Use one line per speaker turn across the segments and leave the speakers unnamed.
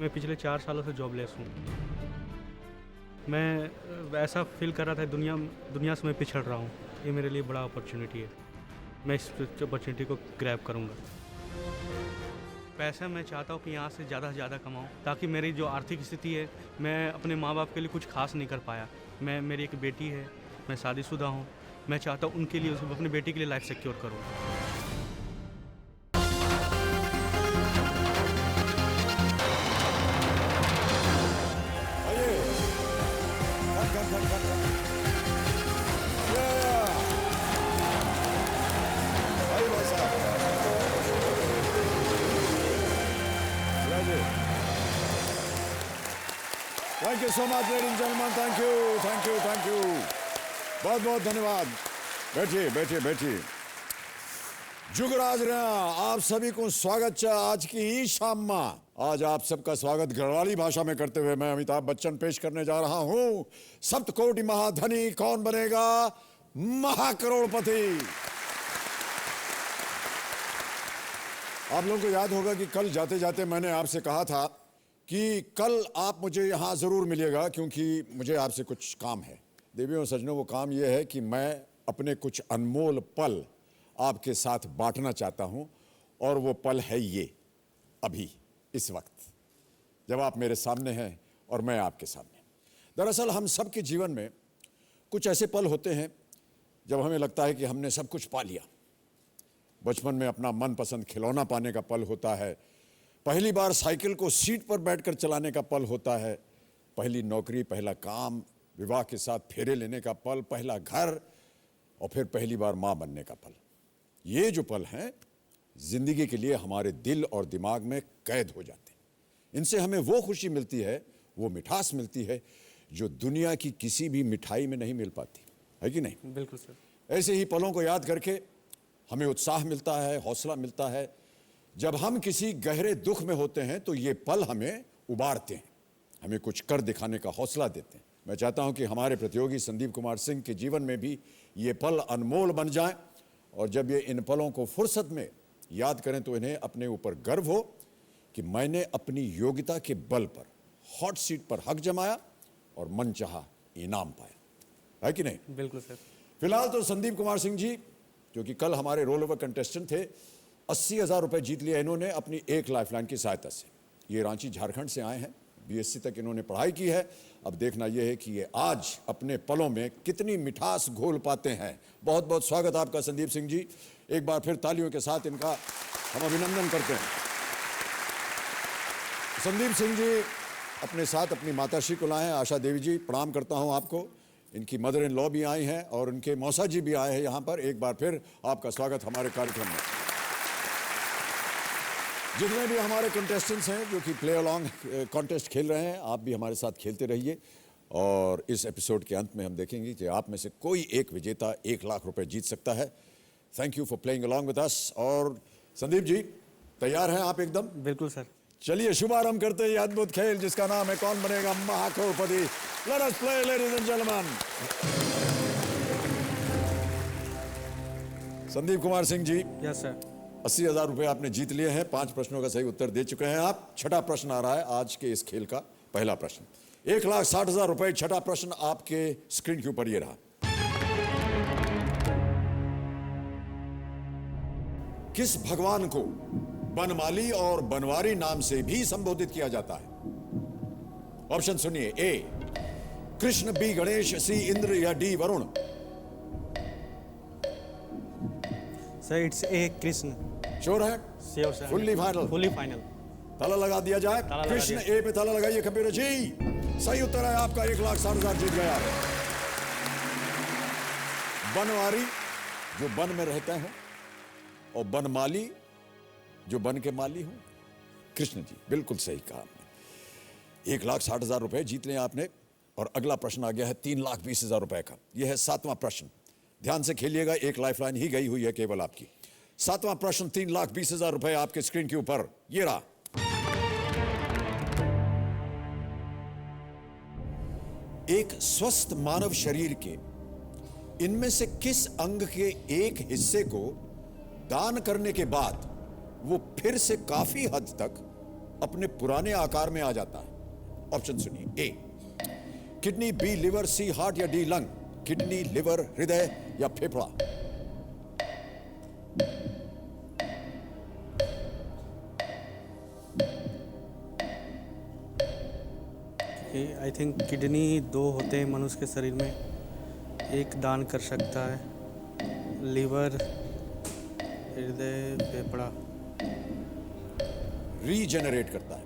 मैं पिछले 4 सालों से जॉबलेस हूँ। मैं ऐसा फ़ील कर रहा था दुनिया से मैं पिछड़ रहा हूँ। ये मेरे लिए बड़ा अपॉर्चुनिटी है। मैं इस अपॉर्चुनिटी को ग्रैब करूँगा। पैसा मैं चाहता हूँ कि यहाँ से ज़्यादा कमाऊँ, ताकि मेरी जो आर्थिक स्थिति है, मैं अपने माँ-बाप के लिए कुछ ख़ास नहीं कर पाया। मेरी एक बेटी है, मैं शादीशुदा हूँ। मैं चाहता हूँ उनके लिए, अपनी बेटी के लिए लाइफ़ सिक्योर करूँ।
Thank you so much ladies and gentleman, thank you. बहुत बहुत धन्यवाद। बैठिए। जुगराज रहा आप सभी को स्वागत है आज की ही शाम में। आज आप सबका स्वागत गढ़वाली भाषा में करते हुए मैं अमिताभ बच्चन पेश करने जा रहा हूं। सप्तकोटि महाधनी कौन बनेगा महाकरोड़पति। आप लोगों को याद होगा कि कल जाते जाते मैंने आपसे कहा था कि कल आप मुझे यहां जरूर मिलिएगा, क्योंकि मुझे आपसे कुछ काम है। देवियों और सज्जनों, वो काम यह है कि मैं अपने कुछ अनमोल पल आपके साथ बांटना चाहता हूं, और वो पल है ये, अभी इस वक्त जब आप मेरे सामने हैं और मैं आपके सामने। दरअसल हम सब के जीवन में कुछ ऐसे पल होते हैं जब हमें लगता है कि हमने सब कुछ पा लिया। बचपन में अपना मनपसंद खिलौना पाने का पल होता है, पहली बार साइकिल को सीट पर बैठकर चलाने का पल होता है, पहली नौकरी, पहला काम, विवाह के साथ फेरे लेने का पल, पहला घर, और फिर पहली बार मां बनने का पल। ये जो पल हैं जिंदगी के लिए हमारे दिल और दिमाग में कैद हो जाते हैं। इनसे हमें वो खुशी मिलती है, वो मिठास मिलती है जो दुनिया की किसी भी मिठाई में नहीं मिल पाती है, कि नहीं?
बिल्कुल सर।
ऐसे ही पलों को याद करके हमें उत्साह मिलता है, हौसला मिलता है। जब हम किसी गहरे दुख में होते हैं तो ये पल हमें उबारते हैं, हमें कुछ कर दिखाने का हौसला देते हैं। मैं चाहता हूं कि हमारे प्रतियोगी संदीप कुमार सिंह के जीवन में भी ये पल अनमोल बन जाएं, और जब ये इन पलों को फुर्सत में याद करें तो इन्हें अपने ऊपर गर्व हो कि मैंने अपनी योग्यता के बल पर हॉट सीट पर हक जमाया और मनचाहा इनाम पाया, है कि नहीं?
बिल्कुल सर।
फिलहाल तो संदीप कुमार सिंह जी, जो कि कल हमारे रोल ओवर कंटेस्टेंट थे, 80,000 रुपए जीत लिया इन्होंने अपनी एक लाइफलाइन की सहायता से। ये रांची झारखंड से आए हैं, बीएससी तक इन्होंने पढ़ाई की है। अब देखना यह है कि ये आज अपने पलों में कितनी मिठास घोल पाते हैं। बहुत बहुत स्वागत आपका संदीप सिंह जी। एक बार फिर तालियों के साथ इनका हम अभिनंदन करते हैं। संदीप सिंह जी अपने साथ अपनी माताश्री को लाए हैं, आशा देवी जी, प्रणाम करता हूं आपको। इनकी मदर इन लॉ भी आई हैं और उनके मौसा जी भी आए हैं यहाँ पर। एक बार फिर आपका स्वागत हमारे कार्यक्रम में। जितने भी हमारे कंटेस्टेंट्स हैं जो कि प्ले अलॉन्ग कॉन्टेस्ट खेल रहे हैं, आप भी हमारे साथ खेलते रहिए, और इस एपिसोड के अंत में हम देखेंगे कि आप में से कोई एक विजेता 1 लाख रुपए जीत सकता है। Thank you for playing along with us. और संदीप जी, तैयार हैं आप एकदम?
बिल्कुल सर।
चलिए शुभारंभ करते हैं अद्भुत खेल जिसका नाम है कौन बनेगा Mahacrorepati. Let us play ladies and gentlemen. Sandeep Kumar Singh ji,
yes sir.
80,000 रुपए आपने जीत लिए हैं। 5 प्रश्नों का सही उत्तर दे चुके हैं आप। छठा प्रश्न आ रहा है आज के इस खेल का, पहला प्रश्न। 1,60,000 रुपए। छठा प्रश्न आपके स्क्रीन के ऊपर ये रहा। किस भगवान को बनमाली और बनवारी नाम से भी संबोधित किया जाता है? ऑप्शन सुनिए। A Krishna, B Ganesh, C Indra, या D Varun.
Sir it's A Krishna.
Sure है?
Sure sir.
Fully final?
Fully final.
ताला लगा दिया जाए।
लगा
कृष्ण
दिया।
ए पे ताला लगाइए कबीर जी। सही उत्तर है आपका। 1,60,000 जीत गया। बनवारी जो वन में रहते हैं, और बनमाली जो वन के माली हो। कृष्ण जी, बिल्कुल सही कहा आपने। 1,60,000 रुपए जीत लिया आपने। और अगला प्रश्न आ गया है 3,20,000 रुपए का। यह है 7वां प्रश्न। ध्यान से खेलिएगा, एक लाइफलाइन ही गई हुई है केवल आपकी। 7वां प्रश्न, 3,20,000 रुपए आपके स्क्रीन के ऊपर ये रहा। एक स्वस्थ मानव शरीर के इनमें से किस अंग के एक हिस्से को दान करने के बाद वो फिर से काफी हद तक अपने पुराने आकार में आ जाता है? ऑप्शन सुनिए। ए किडनी, बी लिवर, सी हार्ट या डी लंग। किडनी, लिवर, हृदय या फेफड़ा।
आई थिंक किडनी 2 होते हैं मनुष्य के शरीर में, एक दान कर सकता है, लीवर, हृदय, फेफड़ा,
रीजेनरेट करता है।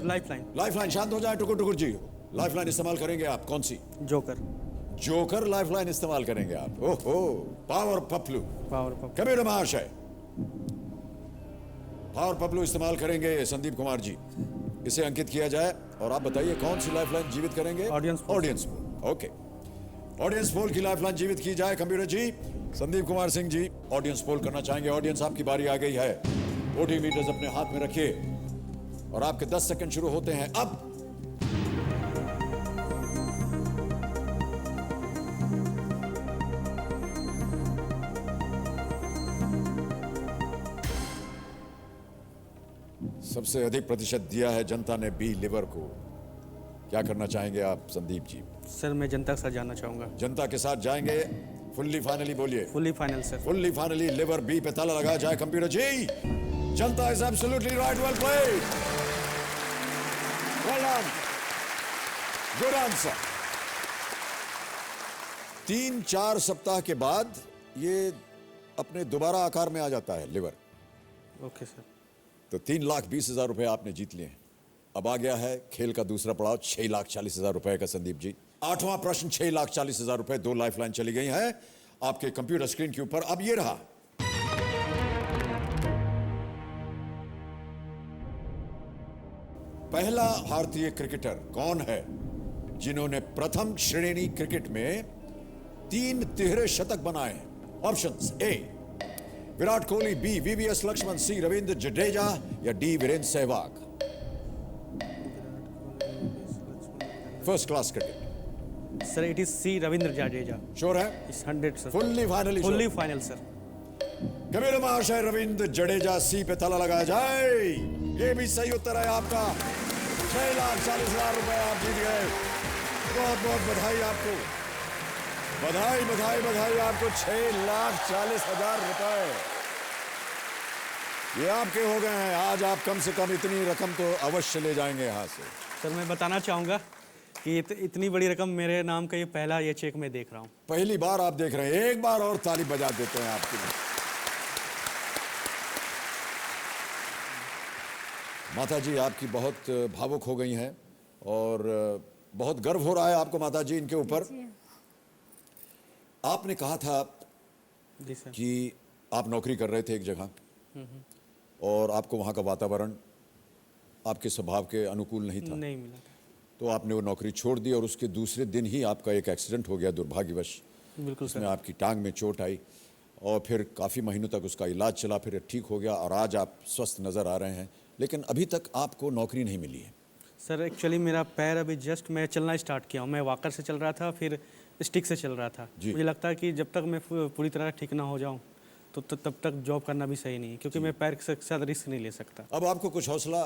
लाइफलाइन।
लाइफलाइन, शांत हो जाए टुकुर टुकुर जी। लाइफलाइन इस्तेमाल करेंगे आप? कौन सी?
जोकर।
जोकर लाइफलाइन इस्तेमाल करेंगे आप? ओहो, पावर पपलू।
पावर पप।
कबीर महाशय, पावर पपलू इस्तेमाल करेंगे संदीप कुमार जी। इसे अंकित किया जाए और आप बताइए कौन सी लाइफलाइन जीवित करेंगे?
Audience poll.
Audience poll. Okay, audience poll की लाइफलाइन जीवित की जाए। कंप्यूटर जी, संदीप कुमार सिंह जी ऑडियंस पोल करना चाहेंगे। ऑडियंस, आपकी बारी आ गई है। वोटिंग मीटर्स अपने हाथ में रखिए और आपके 10 सेकंड शुरू होते हैं अब। सबसे अधिक प्रतिशत दिया है जनता ने बी लिवर को। क्या करना चाहेंगे आप संदीप जी?
सर मैं जनता के साथ जाना चाहूँगा।
जनता के साथ जाएंगे? फुल्ली फाइनली बोलिए।
Fully final sir.
Fully finally लिवर बी पे ताला लगाया जाए। कंप्यूटर जी, जनता is absolutely right. Well played, well done, good answer. 3-4 सप्ताह के बाद ये अपने दोबारा आकार में आ जाता है लिवर।
Okay sir.
तो 3,20,000 रुपए आपने जीत लिए हैं। अब आ गया है खेल का दूसरा पड़ाव, 6,40,000 रुपए का। संदीप जी, 8वां प्रश्न, 6,40,000 रुपए। 2 लाइफलाइन चली गई हैं आपके कंप्यूटर स्क्रीन के ऊपर। अब ये रहा, पहला भारतीय क्रिकेटर कौन है जिन्होंने प्रथम श्रेणी क्रिकेट में 3 तिहरे शतक बनाए हैं? Options: A Virat Kohli, B VVS Laxman, C Ravindra Jadeja या D Virender Sehwag. First class cricket.
Sir it is C Ravindra Jadeja.
Sure है?
इस 100 sir.
Fully finally?
Fully final sir.
Kabir महाशय, रविंद्र जडेजा सी पे ताला लगाया जाए। ये भी सही उत्तर है आपका। 6,40,000 रुपए आप जीत गए। बहुत बहुत बधाई आपको, बधाई बधाई बधाई आपको। 6,40,000 रुपए ये आपके हो गए हैं। आज आप कम से कम इतनी रकम तो अवश्य ले जाएंगे यहाँ से।
सर मैं बताना चाहूँगा कि इतनी बड़ी रकम मेरे नाम का ये पहला ये चेक मैं देख रहा हूँ।
पहली बार आप देख रहे हैं। एक बार और ताली बजा देते हैं आपके लिए। माता जी आपकी बहुत भावुक हो गई हैं और बहुत गर्व हो रहा है आपको माता जी इनके ऊपर। आपने कहा था
जी सर।
कि आप नौकरी कर रहे थे एक जगह और आपको वहाँ का वातावरण आपके स्वभाव के अनुकूल नहीं था।
नहीं मिला था।
तो आपने वो नौकरी छोड़ दी और उसके दूसरे दिन ही आपका एक एक्सीडेंट हो गया दुर्भाग्यवश।
बिल्कुल
उसमें
सर।
आपकी टांग में चोट आई और फिर काफ़ी महीनों तक उसका इलाज चला, फिर ठीक हो गया और आज आप स्वस्थ नज़र आ रहे हैं। लेकिन अभी तक आपको नौकरी नहीं मिली है।
सर एक्चुअली मेरा पैर अभी जस्ट मैं चलना स्टार्ट किया हूँ। मैं वॉकर से चल रहा था, फिर स्टिक से चल रहा था।
जी।
मुझे लगता है कि जब तक मैं पूरी तरह ठीक ना हो जाऊँ तो तब तक जॉब करना भी सही नहीं है, क्योंकि मैं पैर के साथ रिस्क नहीं ले सकता।
अब आपको कुछ हौसला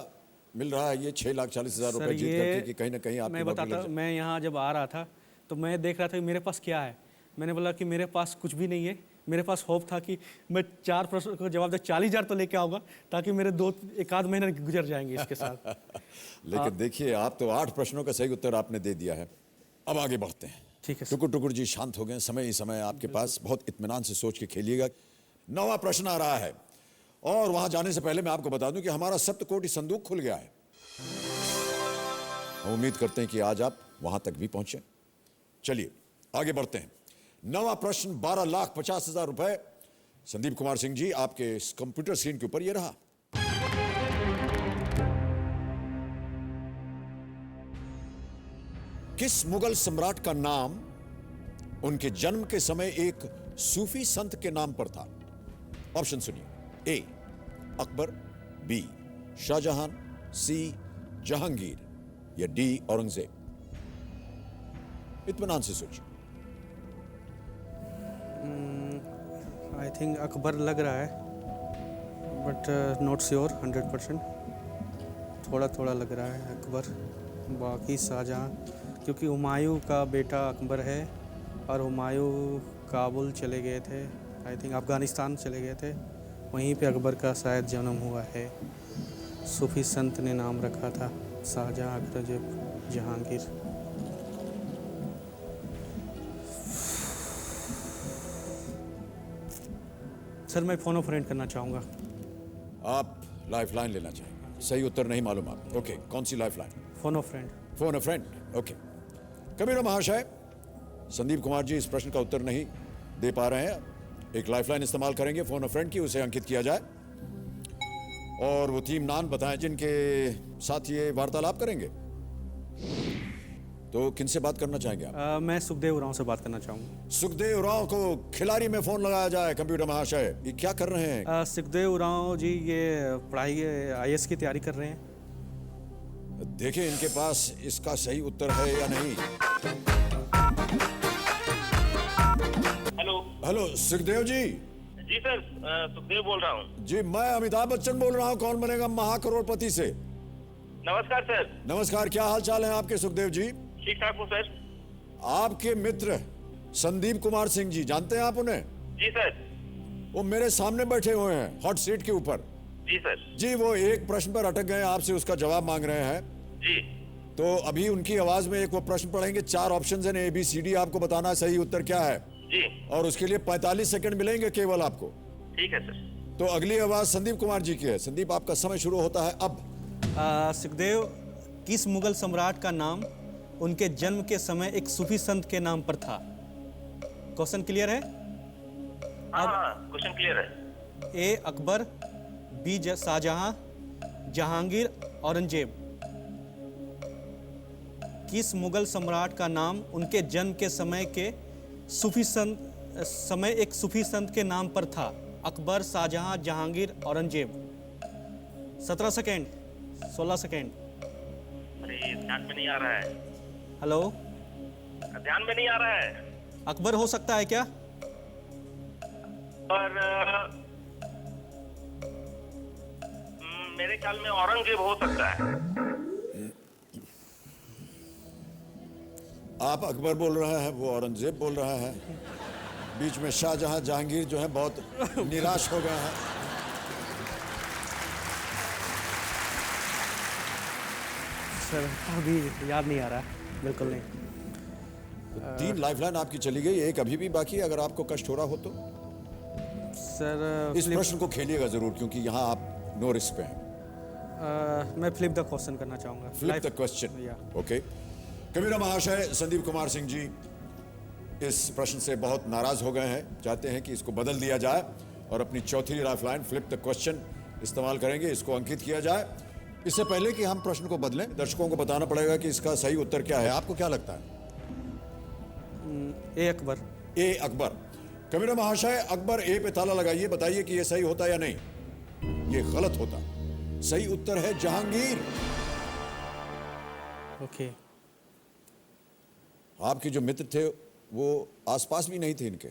मिल रहा है ये 6,40,000
सर
रुपए जीत करके
ये
कि कहीं ना कहीं आपकी
मैं
नौकरी लग
बताता,
जाए?
मैं यहाँ जब आ रहा था तो मैं देख रहा था कि मेरे पास क्या है। मैंने बोला कि मेरे पास कुछ भी नहीं है। मेरे पास होप था कि मैं 4 प्रश्नों का जवाब दे 40,000 तो लेके आऊँगा, ताकि मेरे 1 आध महीने गुजर जाएंगे इसके साथ।
लेकिन देखिए, आप तो 8 प्रश्नों का सही उत्तर आपने दे दिया है। अब आगे बढ़ते हैं।
ठीक है सर।
टुकुर टुकुर जी शांत हो गए। समय ही समय आपके पास, बहुत इत्मीनान से सोच के खेलिएगा। 9वां प्रश्न आ रहा है और वहां जाने से पहले मैं आपको बता दूं कि हमारा सप्तकोटि संदूक खुल गया है। हम उम्मीद करते हैं कि आज आप वहां तक भी पहुंचे। चलिए आगे बढ़ते हैं। 9वां प्रश्न, 12,50,000 रुपए। संदीप कुमार सिंह जी, आपके इस कंप्यूटर स्क्रीन के ऊपर ये रहा। किस मुगल सम्राट का नाम उनके जन्म के समय एक सूफी संत के नाम पर था? ऑप्शन सुनिए। ए अकबर, बी शाहजहां, सी जहांगीर या डी औरंगजेब। इत्मीनान से सोचिए।
आई थिंक अकबर लग रहा है, बट नॉट श्योर 100%। थोड़ा थोड़ा लग रहा है अकबर, बाकी शाहजहाँ, क्योंकि हुमायूं का बेटा अकबर है और हुमायूं काबुल चले गए थे, आई थिंक अफ़गानिस्तान चले गए थे, वहीं पे अकबर का शायद जन्म हुआ है। सूफी संत ने नाम रखा था शाहजहाँ, औरंगजेब, जहांगीर। सर मैं फ़ोन ऑफ फ्रेंड करना चाहूँगा।
आप लाइफलाइन लेना चाहेंगे? सही उत्तर नहीं मालूम आप? ओके, कौन सी lifeline?
Phone of friend.
Phone a friend, okay. Kabira महाशय, संदीप कुमार जी इस प्रश्न का उत्तर नहीं दे पा रहे हैं। एक लाइफलाइन इस्तेमाल करेंगे फोन अ फ्रेंड की, उसे अंकित किया जाए और वो 3 नाम बताएं जिनके साथ ये वार्तालाप करेंगे। तो किनसे बात करना चाहेंगे आप?
मैं सुखदेव उरांव से बात करना चाहूँगा।
सुखदेव राव को खिलाड़ी में फोन लगाया जाए। कंप्यूटर महाशय, ये क्या कर रहे हैं?
सुखदेव उरांव जी ये पढ़ाई IAS की तैयारी कर रहे हैं।
देखिए इनके पास इसका सही उत्तर है या नहीं।
हेलो।
हेलो सुखदेव जी।
जी सर, सुखदेव बोल रहा हूँ।
जी मैं अमिताभ बच्चन बोल रहा हूँ, कौन बनेगा महाकरोड़पति से।
नमस्कार सर।
नमस्कार, क्या हाल चाल है आपके सुखदेव जी?
ठीक ठाक हूँ सर।
आपके मित्र संदीप कुमार सिंह जी, जानते हैं आप उन्हें?
जी सर।
वो मेरे सामने बैठे हुए हैं हॉट सीट के ऊपर।
जी सर।
जी वो एक प्रश्न पर अटक गए, आपसे उसका जवाब मांग रहे हैं।
जी।
तो अभी उनकी आवाज में एक वो प्रश्न पढ़ेंगे, 4 ऑप्शंस हैं ABCD, आपको बताना है सही उत्तर क्या है।
जी।
और उसके लिए 45 सेकंड मिलेंगे केवल आपको।
ठीक है सर।
तो अगली आवाज संदीप कुमार जी की है। संदीप आपका समय शुरू होता है अब।
सुखदेव, किस मुगल सम्राट का नाम उनके जन्म के समय एक सूफी संत के नाम पर था? क्वेश्चन क्लियर है?
हाँ, क्वेश्चन क्लियर है।
ए अकबर, बी शाहजहां, जहांगीर, औरंगजेब। किस मुगल सम्राट का नाम उनके जन्म के समय के एक सूफी संत के नाम पर था? अकबर, शाहजहां, जहांगीर, औरंगजेब। 17 second, 16 second.
अरे ध्यान में नहीं आ रहा है।
हेलो,
ध्यान में नहीं आ रहा है।
अकबर हो सकता है क्या?
पर मेरे ख्याल में औरंगजेब हो सकता है।
आप अकबर बोल रहे हैं, वो औरंगजेब बोल रहा है। बीच में शाहजहां जहांगीर जो है बहुत निराश हो गए हैं।
सर अभी याद नहीं आ रहा, बिल्कुल नहीं।
3 लाइफलाइन आपकी चली गई, एक अभी भी बाकी है, अगर आपको कष्ट हो रहा हो तो
सर
इस प्रश्न को खेलिएगा जरूर, क्योंकि यहाँ आप नो रिस्क पे हैं।
मैं फ्लिप द क्वेश्चन करना चाहूँगा।
Flip the question,
Yeah.
Okay. Kabira महाशय, संदीप कुमार सिंह जी इस प्रश्न से बहुत नाराज हो गए हैं, चाहते हैं कि इसको बदल दिया जाए और अपनी चौथी लाइफलाइन फ्लिप द क्वेश्चन इस्तेमाल करेंगे, इसको अंकित किया जाए। इससे पहले कि हम प्रश्न को बदलें, दर्शकों को बताना पड़ेगा कि इसका सही उत्तर क्या है। आपको क्या लगता है?
ए अकबर।
ए अकबर। कबीरा महाशय, अकबर ए पे ताला लगाइए, बताइए कि ये सही होता या नहीं। ये गलत होता, सही उत्तर है जहांगीर।
ओके।
आपके जो मित्र थे वो आसपास भी नहीं थे इनके।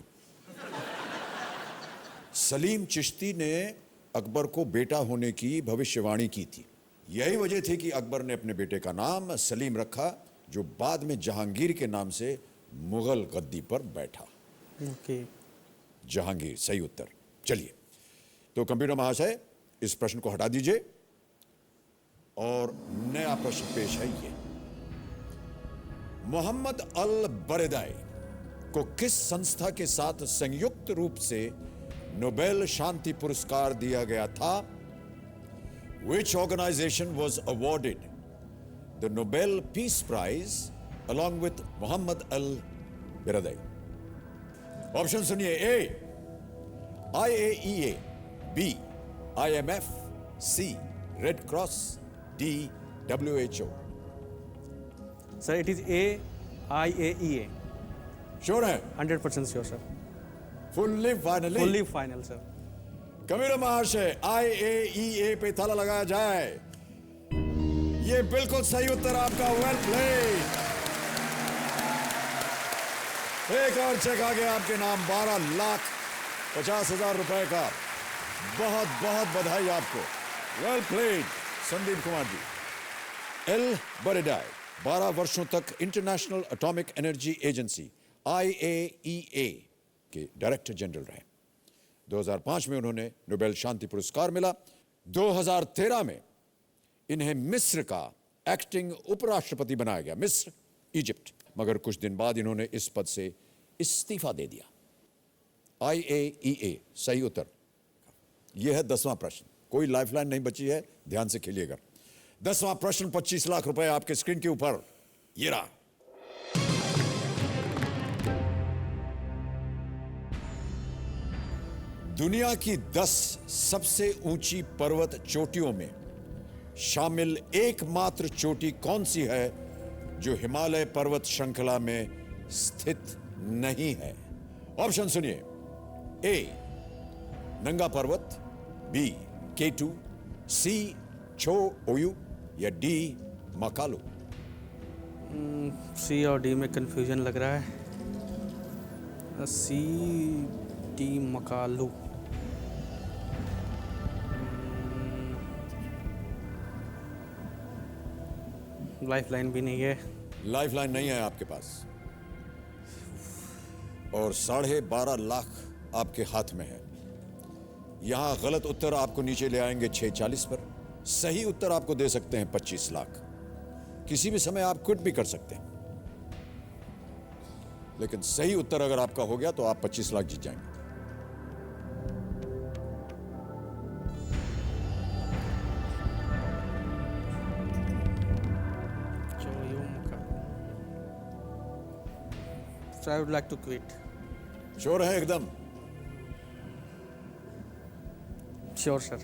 सलीम चिश्ती ने अकबर को बेटा होने की भविष्यवाणी की थी। यही वजह थी कि अकबर ने अपने बेटे का नाम सलीम रखा, जो बाद में जहांगीर के नाम से मुगल गद्दी पर बैठा।
ओके।
जहांगीर सही उत्तर। चलिए, तो कंप्यूटर महाशय इस प्रश्न को हटा दीजिए और नया प्रश्न पेश है ये। मोहम्मद अल बरेदाई को किस संस्था के साथ संयुक्त रूप से नोबेल शांति पुरस्कार दिया गया था? Which organization was awarded the Nobel Peace Prize along with Muhammad al-Baradei? Option सुनिए। ए IAEA, B IMF, C Red Cross, D WHO।
Sir it is IAEA।
Sure है?
100% sure sir.
Fully finally?
Fully final sir.
Kabir महाशय, IAEA पे ताला लगाया जाए। ये बिल्कुल सही उत्तर आपका, वेल प्लेड। एक और चेक आ गया आपके नाम, 12,50,000 रुपए का। बहुत बहुत बधाई आपको, well played Sandeep Kumar ji. L बरेडाई 12 वर्षों तक international atomic energy agency IAEA के डायरेक्टर जनरल रहे। 2005 में उन्होंने नोबेल शांति पुरस्कार मिला। 2013 में इन्हें मिस्र का एक्टिंग उपराष्ट्रपति बनाया गया, मिस्र, इजिप्ट। मगर कुछ दिन बाद इन्होंने इस पद से इस्तीफा दे दिया। IAEA सही उत्तर। यह है 10वां प्रश्न। कोई लाइफलाइन नहीं बची है, ध्यान से खेलिएगा। 10वां प्रश्न, 25 लाख रुपए आपके स्क्रीन के ऊपर। ये रहा। दुनिया की 10 सबसे ऊंची पर्वत चोटियों में शामिल एकमात्र चोटी कौन सी है जो हिमालय पर्वत श्रृंखला में स्थित नहीं है? ऑप्शन सुनिए। ए नंगा पर्वत, बी K2, सी छो ओयू या डी मकालू।
सी और डी में कंफ्यूजन लग रहा है। C D Makalu. लाइफलाइन भी नहीं है।
लाइफलाइन नहीं है आपके पास और 12.5 लाख आपके हाथ में है। यहां गलत उत्तर आपको नीचे ले आएंगे 640 पर। सही उत्तर आपको दे सकते हैं 25 लाख। किसी भी समय आप क्विट भी कर सकते हैं, लेकिन सही उत्तर अगर आपका हो गया तो आप 25 लाख जीत जाएंगे।
So I would like to quit.
Sure है एकदम?
Sure sir.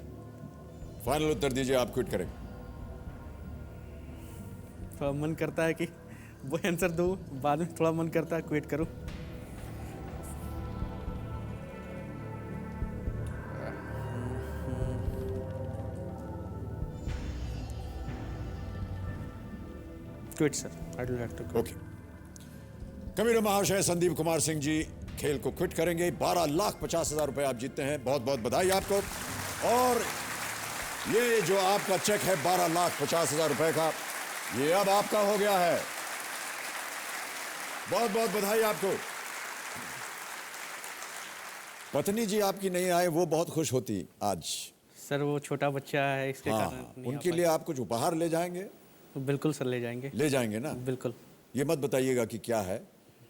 फाइनल उत्तर दीजिए, आप क्विट करेंगे?
थोड़ा मन करता है कि वो आंसर दूं, बाद में थोड़ा मन करता है क्विट करूं। Quit sir, I do like to quit.
Okay. Kabir महाशय संदीप कुमार सिंह जी खेल को क्विट करेंगे। 12,50,000 रुपए आप जीतते हैं। बहुत बहुत बधाई आपको। और ये जो आपका चेक है 12,50,000 रुपए का, ये अब आपका हो गया है। बहुत बहुत बधाई आपको। पत्नी जी आपकी नहीं आए, वो बहुत खुश होती आज।
सर वो छोटा बच्चा है, इसके
हाँ,
कारण नहीं आ
उनके लिए आप कुछ उपहार ले जाएंगे?
पाए। बिल्कुल सर, ले जाएंगे।
ले जाएंगे ना?
बिल्कुल।
ये मत बताइएगा कि क्या है,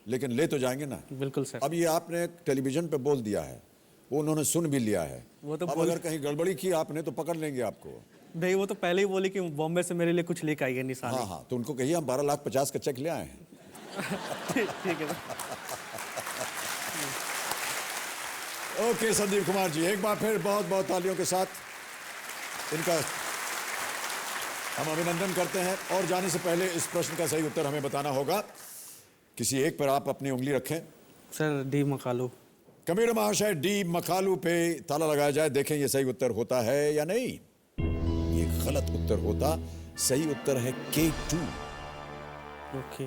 लेकिन ले तो जाएंगे ना?
बिल्कुल सर।
अब ये आपने टेलीविजन पे बोल दिया है, वो उन्होंने सुन भी लिया है।
वो तो
अब अगर कहीं गड़बड़ी की आपने तो पकड़ लेंगे आपको।
नहीं, वो तो पहले ही बोले कि बॉम्बे से मेरे लिए कुछ लेकर आई है निशानी।
हाँ हाँ, तो उनको कहिए हम 12,50,000 का चेक ले आए हैं।
ठीक है सर।
ओके संदीप कुमार जी, एक बार फिर बहुत बहुत तालियों के साथ इनका हम अभिनंदन करते हैं। और जाने से पहले इस प्रश्न का सही उत्तर हमें बताना होगा। किसी एक पर आप अपनी उंगली रखें।
Sir D Makalu.
कबीर महाशय, डी मकालू पे ताला लगाया जाए। देखें ये सही उत्तर होता है या नहीं। ये गलत उत्तर होता। सही उत्तर है K2,
ओके।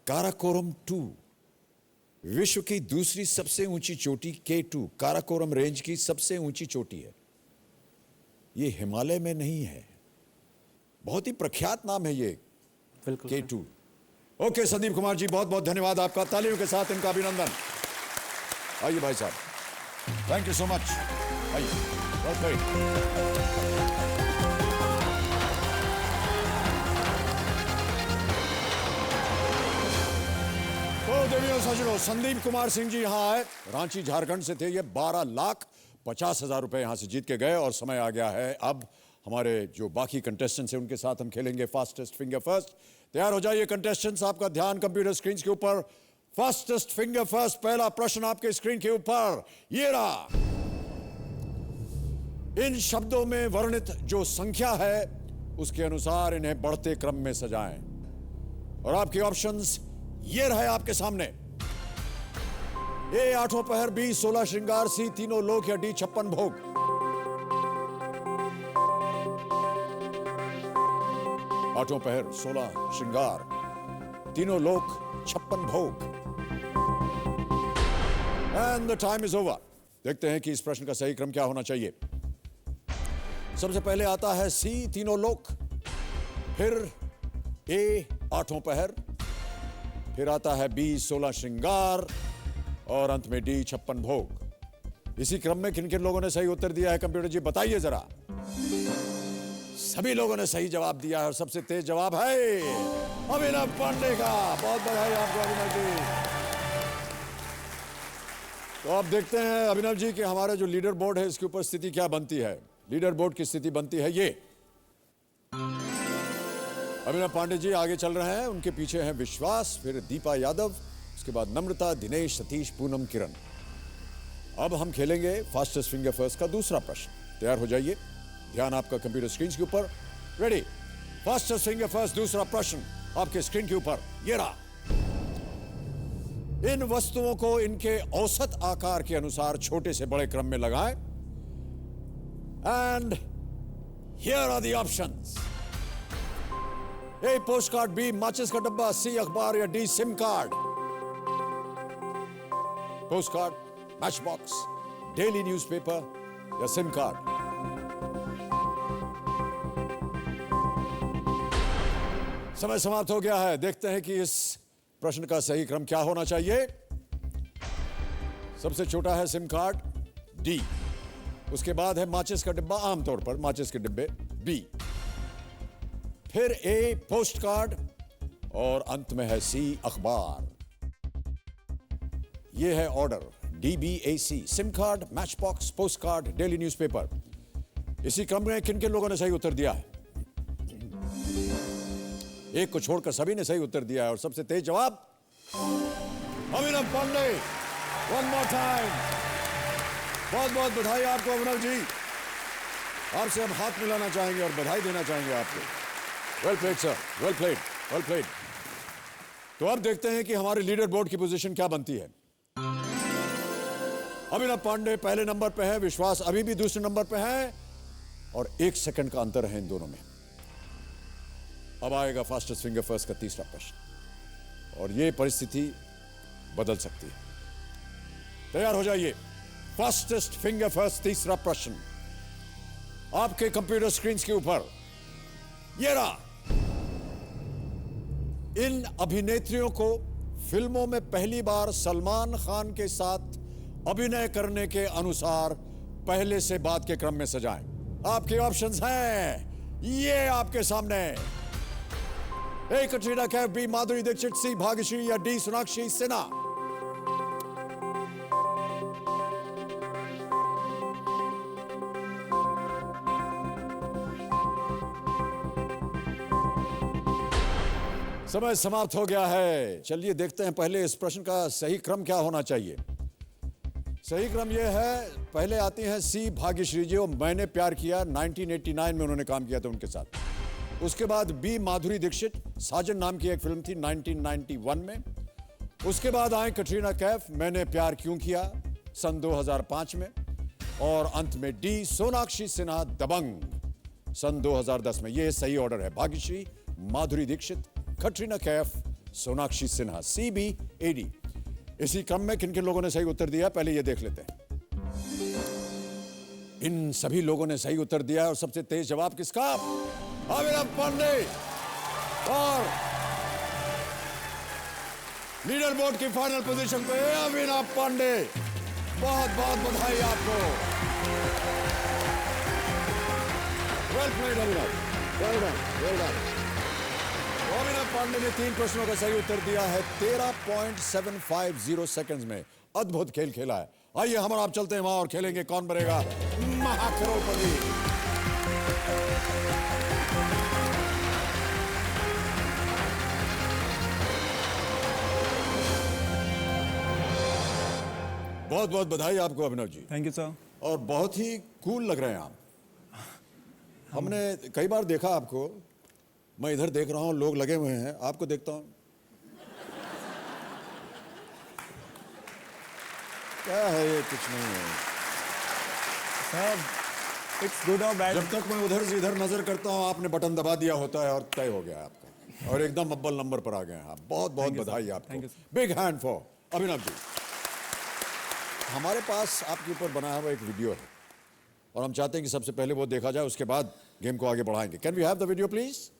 काराकोरम 2। विश्व की दूसरी सबसे ऊंची चोटी K2 काराकोरम रेंज की सबसे ऊंची चोटी है। ये हिमालय में नहीं है। बहुत ही प्रख्यात नाम है ये,
बिल्कुल
K2। ओके संदीप कुमार जी, बहुत बहुत धन्यवाद आपका। तालियों के साथ इनका अभिनंदन। आइए भाई साहब, थैंक यू सो मच। आइए, बहुत great। तो देवियों सज्जनों, संदीप कुमार सिंह जी यहाँ आए, रांची झारखंड से थे। ये 12,50,000 रुपए यहाँ से जीत के गए। और समय आ गया है अब हमारे जो बाकी कंटेस्टेंट्स हैं उनके साथ हम खेलेंगे फास्टेस्ट फिंगर फर्स्ट। तैयार हो जाइए कंटेस्टेंट्स, आपका ध्यान कंप्यूटर स्क्रीन के ऊपर। फास्टेस्ट फिंगर फर्स्ट, पहला प्रश्न आपके स्क्रीन के ऊपर ये रहा। इन शब्दों में वर्णित जो संख्या है उसके अनुसार इन्हें बढ़ते क्रम में सजाएं। और आपके ऑप्शंस ये रहे आपके सामने। ए 8 पहर, बी 16 श्रृंगार, सी तीनों लोक या डी 56 भोग। आठों पहर, 16 श्रृंगार, तीनों लोक, 56 भोग। And the time is over. देखते हैं कि इस प्रश्न का सही क्रम क्या होना चाहिए। सबसे पहले आता है सी तीनों लोक, फिर ए 8 पहर, फिर आता है बी 16 श्रृंगार और अंत में डी 56 भोग। इसी क्रम में किन किन लोगों ने सही उत्तर दिया है कंप्यूटर जी बताइए जरा। सभी लोगों ने सही जवाब दिया है और सबसे तेज जवाब है अभिनव पांडे का। बहुत बधाई आपको अभिनव जी। तो अब देखते हैं अभिनव जी कि हमारा जो लीडर बोर्ड है इसके ऊपर स्थिति क्या बनती है। लीडर बोर्ड की स्थिति बनती है ये। अभिनव पांडे जी आगे चल रहे हैं, उनके पीछे हैं विश्वास, फिर दीपा यादव, उसके बाद नम्रता, दिनेश, सतीश, पूनम, किरण। अब हम खेलेंगे फास्टेस्ट फिंगर फर्स्ट का दूसरा प्रश्न। तैयार हो जाइए, ध्यान आपका कंप्यूटर स्क्रीन के ऊपर। रेडी, फास्टेस्ट फिंगर फर्स्ट दूसरा प्रश्न आपके स्क्रीन के ऊपर ये रहा। इन वस्तुओं को इनके औसत आकार के अनुसार छोटे से बड़े क्रम में लगाएं। And here are the options. A postcard, B माचिस का डब्बा, सी अखबार या D SIM card. Postcard, matchbox, daily newspaper या सिम कार्ड। समय समाप्त हो गया है। देखते हैं कि इस प्रश्न का सही क्रम क्या होना चाहिए। सबसे छोटा है सिम कार्ड, डी। उसके बाद है माचिस का डिब्बा, आमतौर पर माचिस के डिब्बे, बी। फिर ए पोस्ट कार्ड और अंत में है सी अखबार। यह है order, DBAC, SIM card, match box, post card, daily newspaper. इसी क्रम में किन किन लोगों ने सही उत्तर दिया है? एक को छोड़कर सभी ने सही उत्तर दिया है और सबसे तेज जवाब Abhinav Pandey. One more time. बहुत बहुत बधाई आपको अभिनव जी। आपसे हम हाथ मिलाना चाहेंगे और बधाई देना चाहेंगे आपको। Well played sir, well played, well played. तो अब देखते हैं कि हमारे लीडर बोर्ड की पोजीशन क्या बनती है। अभिनव पांडे पहले नंबर पे है, विश्वास अभी भी दूसरे नंबर पे है और 1 सेकंड का अंतर है इन दोनों में। अब आएगा फास्टेस्ट फिंगर फर्स्ट का तीसरा प्रश्न और यह परिस्थिति बदल सकती है। तैयार हो जाइए। फास्टेस्ट फिंगर फर्स्ट तीसरा प्रश्न आपके कंप्यूटर स्क्रीन के ऊपर ये रहा। इन अभिनेत्रियों को फिल्मों में पहली बार सलमान खान के साथ अभिनय करने के अनुसार पहले से बाद के क्रम में सजाएं। आपके ऑप्शंस हैं ये आपके सामने। ए कटरीना कैफ, बी माधुरी दीक्षित, सी भाग्यश्री या डी सोनाक्षी सिन्हा। समय समाप्त हो गया है। चलिए देखते हैं पहले इस प्रश्न का सही क्रम क्या होना चाहिए। सही क्रम यह है, पहले आती हैं सी भाग्यश्री जी, मैंने प्यार किया, 1989 में उन्होंने काम किया था उनके साथ। उसके बाद बी माधुरी दीक्षित, साजन नाम की एक फिल्म थी 1991 में। उसके बाद आए कटरीना कैफ, मैंने प्यार क्यों किया, सन 2005 में। और अंत में डी सोनाक्षी सिन्हा, दबंग, सन 2010 में। यह सही ऑर्डर है। भाग्यश्री, माधुरी दीक्षित, कटरीना कैफ, सोनाक्षी सिन्हा, CBAD। इसी क्रम में किन किन लोगों ने सही उत्तर दिया पहले यह देख लेते हैं। इन सभी लोगों ने सही उत्तर दिया और सबसे तेज जवाब किसका? अभिनव पांडे। और लीडर बोर्ड की फाइनल पोजीशन पे अभिनव पांडे। बहुत बहुत बधाई आपको। वेल प्लेड अभिनव, वेल डन, वेल डन। अभिनव पांडे ने 3 प्रश्नों का सही उत्तर दिया है 13.750 सेकंड्स में। अद्भुत खेल खेला है। आइए हम और आप चलते हैं वहां और खेलेंगे कौन बनेगा महाकरोड़पति। बहुत बहुत बधाई आपको Abhinav ji.
Thank you sir.
और बहुत ही कूल लग रहे हैं आप। हमने कई बार देखा आपको, मैं इधर देख रहा हूं, लोग लगे हुए हैं, आपको देखता हूं, क्या है ये, कुछ नहीं है
सर। इट्स गुड और बैड।
जब तक मैं उधर से इधर नजर करता हूं आपने बटन दबा दिया होता है और तय हो गया आपका, और एकदम अव्वल नंबर पर आ गए हैं आप। बहुत बहुत बधाई आपको। Big hand for Abhinav ji. हमारे पास आपके ऊपर बनाया हुआ एक वीडियो है और हम चाहते हैं कि सबसे पहले वो देखा जाए, उसके बाद गेम को आगे बढ़ाएंगे। Can we have the video please?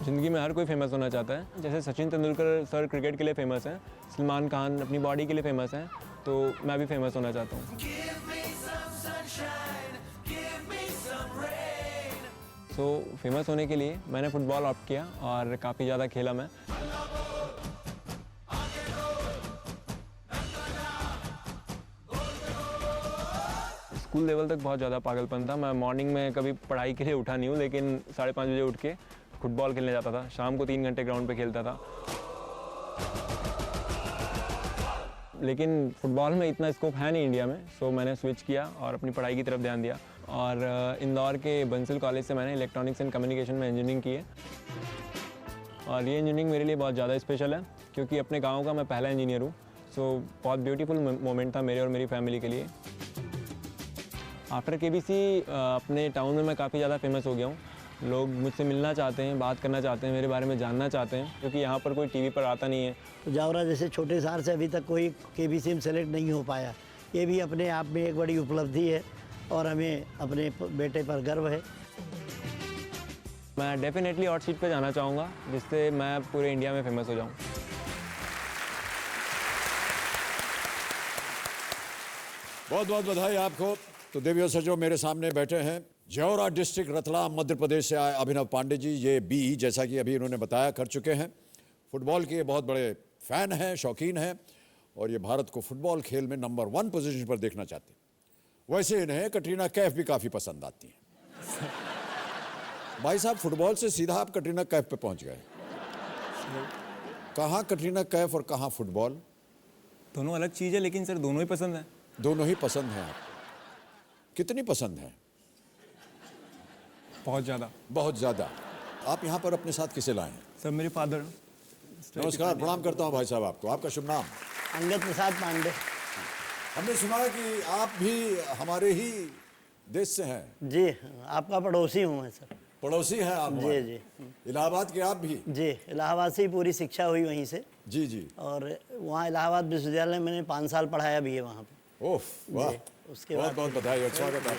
ज़िंदगी में हर कोई फेमस होना चाहता है। जैसे सचिन तेंदुलकर सर क्रिकेट के लिए फ़ेमस हैं, सलमान खान अपनी बॉडी के लिए फ़ेमस हैं, तो मैं भी फेमस होना चाहता हूँ। सो फेमस होने के लिए मैंने फ़ुटबॉल ऑप्ट किया और काफ़ी ज़्यादा खेला मैं। स्कूल लेवल तक बहुत ज़्यादा पागलपन था। मैं मॉर्निंग में कभी पढ़ाई के लिए उठा नहीं हूँ, लेकिन 5:30 बजे उठ के फुटबॉल खेलने जाता था। शाम को 3 घंटे ग्राउंड पे खेलता था। लेकिन फुटबॉल में इतना स्कोप है नहीं इंडिया में, सो मैंने स्विच किया और अपनी पढ़ाई की तरफ ध्यान दिया। और इंदौर के बंसल कॉलेज से मैंने इलेक्ट्रॉनिक्स एंड कम्युनिकेशन में इंजीनियरिंग की है। और ये इंजीनियरिंग मेरे लिए बहुत ज़्यादा स्पेशल है, क्योंकि अपने गाँव का मैं पहला इंजीनियर हूँ। सो बहुत ब्यूटीफुल मोमेंट था मेरे और मेरी फैमिली के लिए। आफ्टर केबीसी अपने टाउन में मैं काफ़ी ज़्यादा फेमस हो गया हूँ। लोग मुझसे मिलना चाहते हैं, बात करना चाहते हैं, मेरे बारे में जानना चाहते हैं, क्योंकि यहाँ पर कोई टीवी पर आता नहीं है।
तो जावरा जैसे छोटे शहर से अभी तक कोई केबीसी में सेलेक्ट नहीं हो पाया, ये भी अपने आप में एक बड़ी उपलब्धि है और हमें अपने बेटे पर गर्व है।
मैं डेफिनेटली हॉट सीट पे जाना चाहूँगा, जिससे मैं पूरे इंडिया में फेमस हो जाऊँ।
बहुत बहुत बधाई आपको। तो देवियों से जो मेरे सामने बैठे हैं, जौरा डिस्ट्रिक्ट रतलाम मध्य प्रदेश से आए अभिनव पांडे जी, ये बी जैसा कि अभी इन्होंने बताया कर चुके हैं। फुटबॉल के बहुत बड़े फैन हैं, शौकीन हैं, और ये भारत को फुटबॉल खेल में नंबर 1 पोजीशन पर देखना चाहते हैं। वैसे इन्हें कटरीना कैफ भी काफ़ी पसंद आती हैं। भाई साहब, फुटबॉल से सीधा आप कटरीना कैफ पे पहुंच गए। कहाँ कटरीना कैफ और कहाँ फुटबॉल?
दोनों अलग चीज़ है, लेकिन सर दोनों ही पसंद है।
दोनों ही पसंद हैं आप। कितनी पसंद है?
बहुत ज़्यादा।
बहुत ज़्यादा। आप यहाँ पर अपने साथ किसे लाए हैं?
सर मेरे फादर।
नमस्कार, प्रणाम करता हूँ भाई साहब आपको। आपका शुभ नाम?
अंगद प्रसाद पांडे।
हमने सुना है कि आप भी हमारे ही देश से हैं।
जी, आपका पड़ोसी हूँ मैं सर।
पड़ोसी हैं आप?
जी जी
इलाहाबाद के आप भी?
जी, इलाहाबाद से ही पूरी शिक्षा हुई वहीं से।
जी जी।
और वहाँ इलाहाबाद विश्वविद्यालय में मैंने 5 साल पढ़ाया भी है वहाँ पे।
ओह वाह,
उसके
बहुत
बाद
बहुत बधाई और स्वागत है।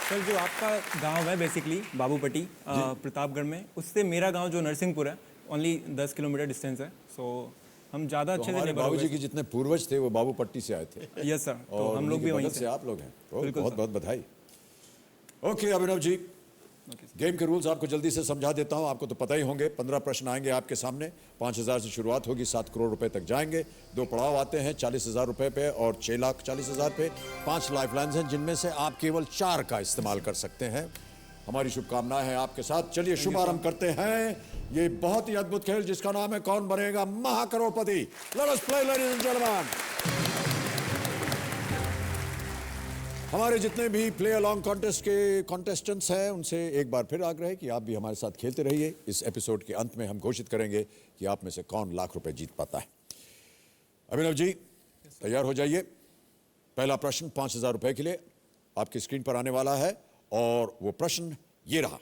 सर जो आपका गांव है बेसिकली बाबूपट्टी प्रतापगढ़ में, उससे मेरा गांव जो नरसिंहपुर है ओनली 10 किलोमीटर डिस्टेंस है। सो हम ज़्यादा
तो
अच्छे से
हमारे
नेबर
बाबूजी के जितने पूर्वज थे वो बाबूपट्टी से आए थे।
यस सर, तो
और
हम लोग भी वहीं
से आप लोग हैं।
बिल्कुल
बहुत
सर।
बहुत बधाई। ओके अभिनव जी, गेम के रूल्स आपको जल्दी से समझा देता हूं। आपको तो पता ही होंगे। 15 प्रश्न आएंगे आपके सामने। 5,000 से शुरुआत होगी, 7 करोड़ रुपए तक जाएंगे। 2 पड़ाव आते हैं 40,000 रुपए पे और 6,40,000 पे। 5 लाइफलाइंस हैं, जिनमें से आप केवल 4 का इस्तेमाल कर सकते हैं। हमारी शुभकामनाएं हैं आपके साथ। चलिए शुभारंभ करते हैं ये बहुत ही अद्भुत खेल जिसका नाम है कौन बनेगा Mahacrorepati. Let us play ladies and gentlemen. हमारे जितने भी प्ले अलॉन्ग कॉन्टेस्ट के कॉन्टेस्टेंट्स हैं, उनसे एक बार फिर आग्रह है कि आप भी हमारे साथ खेलते रहिए। इस एपिसोड के अंत में हम घोषित करेंगे कि आप में से कौन लाख रुपए जीत पाता है। अभिनव जी तैयार हो जाइए। पहला प्रश्न 5,000 रुपए के लिए आपकी स्क्रीन पर आने वाला है और वो प्रश्न ये रहा।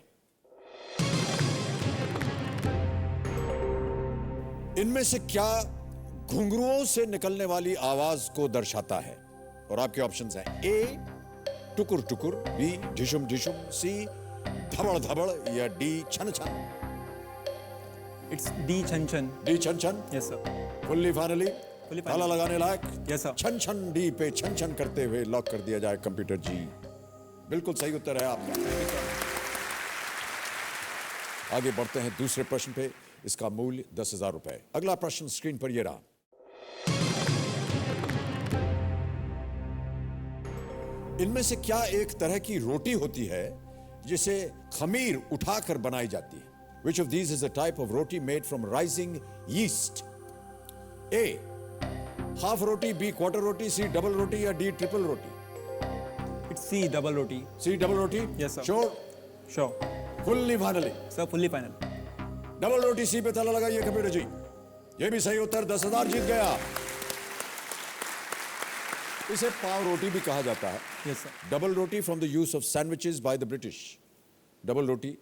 इनमें से क्या घुंघरुओं से निकलने वाली आवाज को दर्शाता है? और आपके ऑप्शंस हैं ए टुकुर टुकुर, बी ढिशुम ढिशुम, सी धबड़ धबड़ या डी छन छन।
इट्स डी छन छन।
डी छन छन।
Yes sir.
Fully finally
Fully
ताला
finally।
लगाने लायक?
Yes, sir।
छन छन डी पे छन छन करते हुए लॉक कर दिया जाए कंप्यूटर जी। बिल्कुल सही उत्तर है आपका। आगे बढ़ते हैं दूसरे प्रश्न पे। इसका मूल्य 10,000 रुपए। अगला प्रश्न स्क्रीन पर यह रहा। इनमें से क्या एक तरह की रोटी होती है जिसे खमीर उठाकर बनाई जाती है? Which of these is a type of roti made from rising yeast? A half roti, B quarter roti, C double roti या D triple roti?
It's C double roti.
C double roti?
Yes, sir।
Sure?
Sure
fully finally?
Sir, fully final.
Double roti C पे ताला लगाइए computer जी। ये भी सही उत्तर। 10,000 जीत गया। इसे पाव रोटी भी कहा जाता है।
Yes sir.
Double roti from the use of sandwiches by the British. Double रोटी,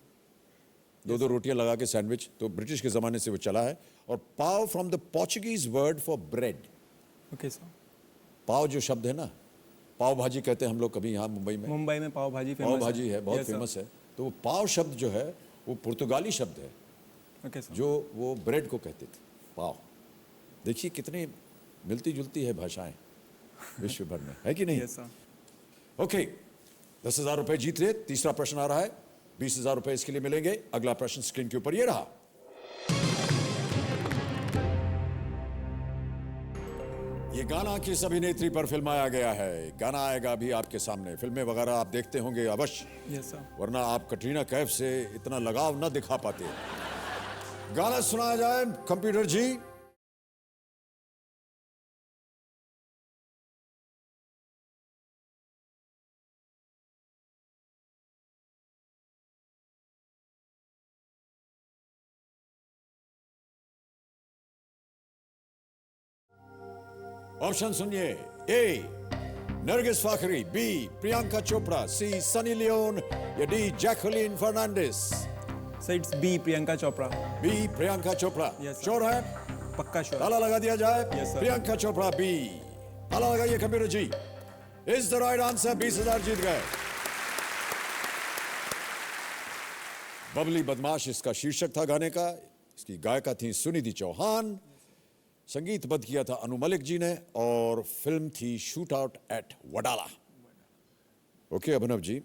दो रोटियां लगा के सैंडविच, तो ब्रिटिश के जमाने से वो चला है। और pav from the Portuguese word for bread.
Okay sir.
पाव जो शब्द है ना, पाव भाजी कहते हैं हम लोग कभी यहाँ मुंबई में।
मुंबई में पाव भाजी
पाव भाजी है, बहुत फेमस है। तो वो पाव शब्द जो है वो पुर्तगाली शब्द है
ओके सर।
जो वो ब्रेड को कहते थे, पाव। देखिए कितनी मिलती जुलती है भाषाएं विश्व भर में, है कि नहीं?
Yes sir.
ओके, 10,000 रुपए जीत रहे। तीसरा प्रश्न आ रहा है, 20,000 रुपए इसके लिए मिलेंगे। अगला प्रश्न स्क्रीन के ऊपर ये रहा। ये गाना किस अभिनेत्री पर फिल्माया गया है? गाना आएगा अभी आपके सामने। फिल्में वगैरह आप देखते होंगे अवश्य,
यस सर।
वरना आप कटरीना कैफ से इतना लगाव न दिखा पाते। गाना सुनाया जाए कंप्यूटर जी। ऑप्शन सुनिए। A Nargis Fakhri, B Priyanka Chopra, C Sunny Leone या D Jacqueline Fernandez.
Sir it's B Priyanka Chopra.
B Priyanka Chopra.
Yes, sir.
Sure है?
पक्का श्योर।
ताला लगा दिया जाए।
Yes, sir.
Priyanka Chopra B. ताला लगाइए computer ji. Is the right answer. 20,000 जीत गए। बबली बदमाश इसका शीर्षक था गाने का। इसकी गायिका थी सुनिधि चौहान। संगीतबद्ध किया था अनु मलिक जी ने और फिल्म थी shoot out at Wadala. Okay Abhinav ji,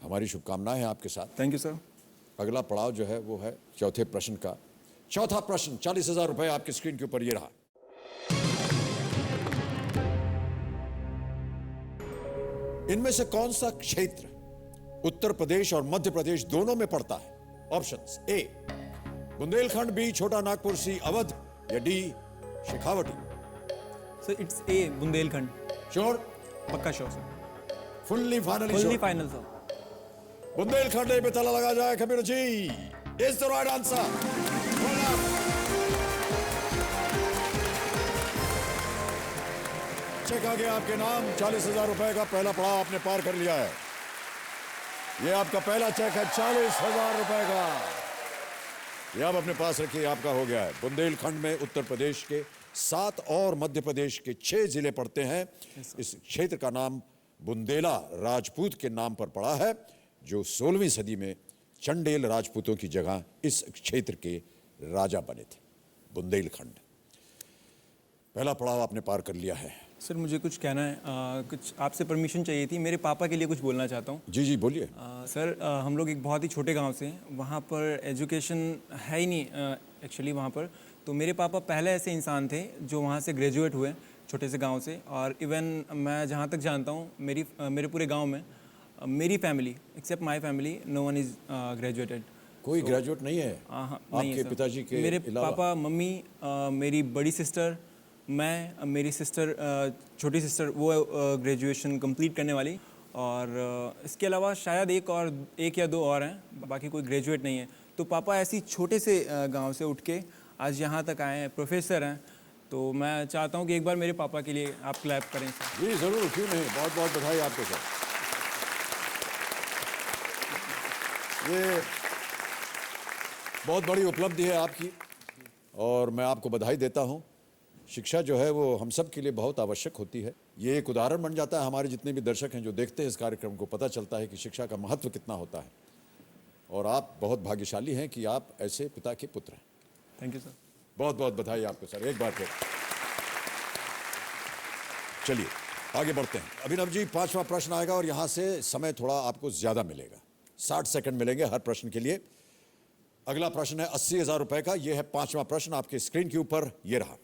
हमारी शुभकामनाएं हैं आपके साथ।
Thank you sir.
अगला पड़ाव जो है वो है चौथे प्रश्न का। चौथा प्रश्न, 40,000 रुपए आपकी स्क्रीन के ऊपर ये रहा। इनमें से कौन सा क्षेत्र उत्तर प्रदेश और मध्य प्रदेश दोनों में पड़ता है? ऑप्शंस। ए बुंदेलखंड, बी छोटा नागपुर, सी अवध या D Shekhawati.
Sir it's A Bundelkhand.
Sure?
पक्का sure sir.
Fully finally
fully
sure?
Final sir.
Bundelkhand पे ताला लगा जाए computer ji. Is the right answer. Check आ गया आपके नाम। 40,000 रुपए का पहला पड़ाव आपने पार कर लिया है। ये आपका पहला चेक है 40,000 रुपए का। ये आप अपने पास रखिए, आपका हो गया है। बुंदेलखंड में उत्तर प्रदेश के 7 और मध्य प्रदेश के 6 जिले पड़ते हैं। इस क्षेत्र का नाम बुंदेला राजपूत के नाम पर पड़ा है, जो 16वीं सदी में चंडेल राजपूतों की जगह इस क्षेत्र के राजा बने थे। बुंदेलखंड। पहला पड़ाव आपने पार कर लिया है।
सर मुझे कुछ कहना है, कुछ आपसे परमिशन चाहिए थी। मेरे पापा के लिए कुछ बोलना चाहता हूँ।
जी जी बोलिए।
सर हम लोग एक बहुत ही छोटे गांव से हैं। वहाँ पर एजुकेशन है ही नहीं एक्चुअली वहाँ पर। तो मेरे पापा पहले ऐसे इंसान थे जो वहाँ से ग्रेजुएट हुए छोटे से गांव से। और इवन मैं जहाँ तक जानता हूँ मेरे पूरे गांव में मेरी family except my family no one is graduated.
कोई ग्रेजुएट नहीं है
नहीं है
आपके
सर।
पिताजी के
मेरे
अलावा?
पापा, मम्मी, मेरी बड़ी सिस्टर, मैं, मेरी सिस्टर, छोटी सिस्टर वो ग्रेजुएशन कंप्लीट करने वाली। और इसके अलावा शायद एक या दो और हैं, बाकी कोई ग्रेजुएट नहीं है। तो पापा ऐसी छोटे से गांव से उठ के आज यहाँ तक आए हैं, प्रोफेसर हैं। तो मैं चाहता हूँ कि एक बार मेरे पापा के लिए आप क्लैप करें सर।
जी जरूर, क्यों नहीं। बहुत बहुत बधाई आपको सर। ये बहुत बड़ी उपलब्धि है आपकी और मैं आपको बधाई देता हूँ। शिक्षा जो है वो हम सब के लिए बहुत आवश्यक होती है। ये एक उदाहरण बन जाता है। हमारे जितने भी दर्शक हैं जो देखते हैं इस कार्यक्रम को, पता चलता है कि शिक्षा का महत्व कितना होता है। और आप बहुत भाग्यशाली हैं कि आप ऐसे पिता के पुत्र हैं।
Thank you sir.
बहुत बहुत बधाई आपको सर, एक बार फिर। चलिए आगे बढ़ते हैं। अभिनव जी, 5वां प्रश्न आएगा और यहां से समय थोड़ा आपको ज्यादा मिलेगा। 60 सेकंड मिलेंगे हर प्रश्न के लिए। अगला प्रश्न है 80,000 रुपए का। यह है 5वां प्रश्न आपके स्क्रीन के ऊपर। यह रहा।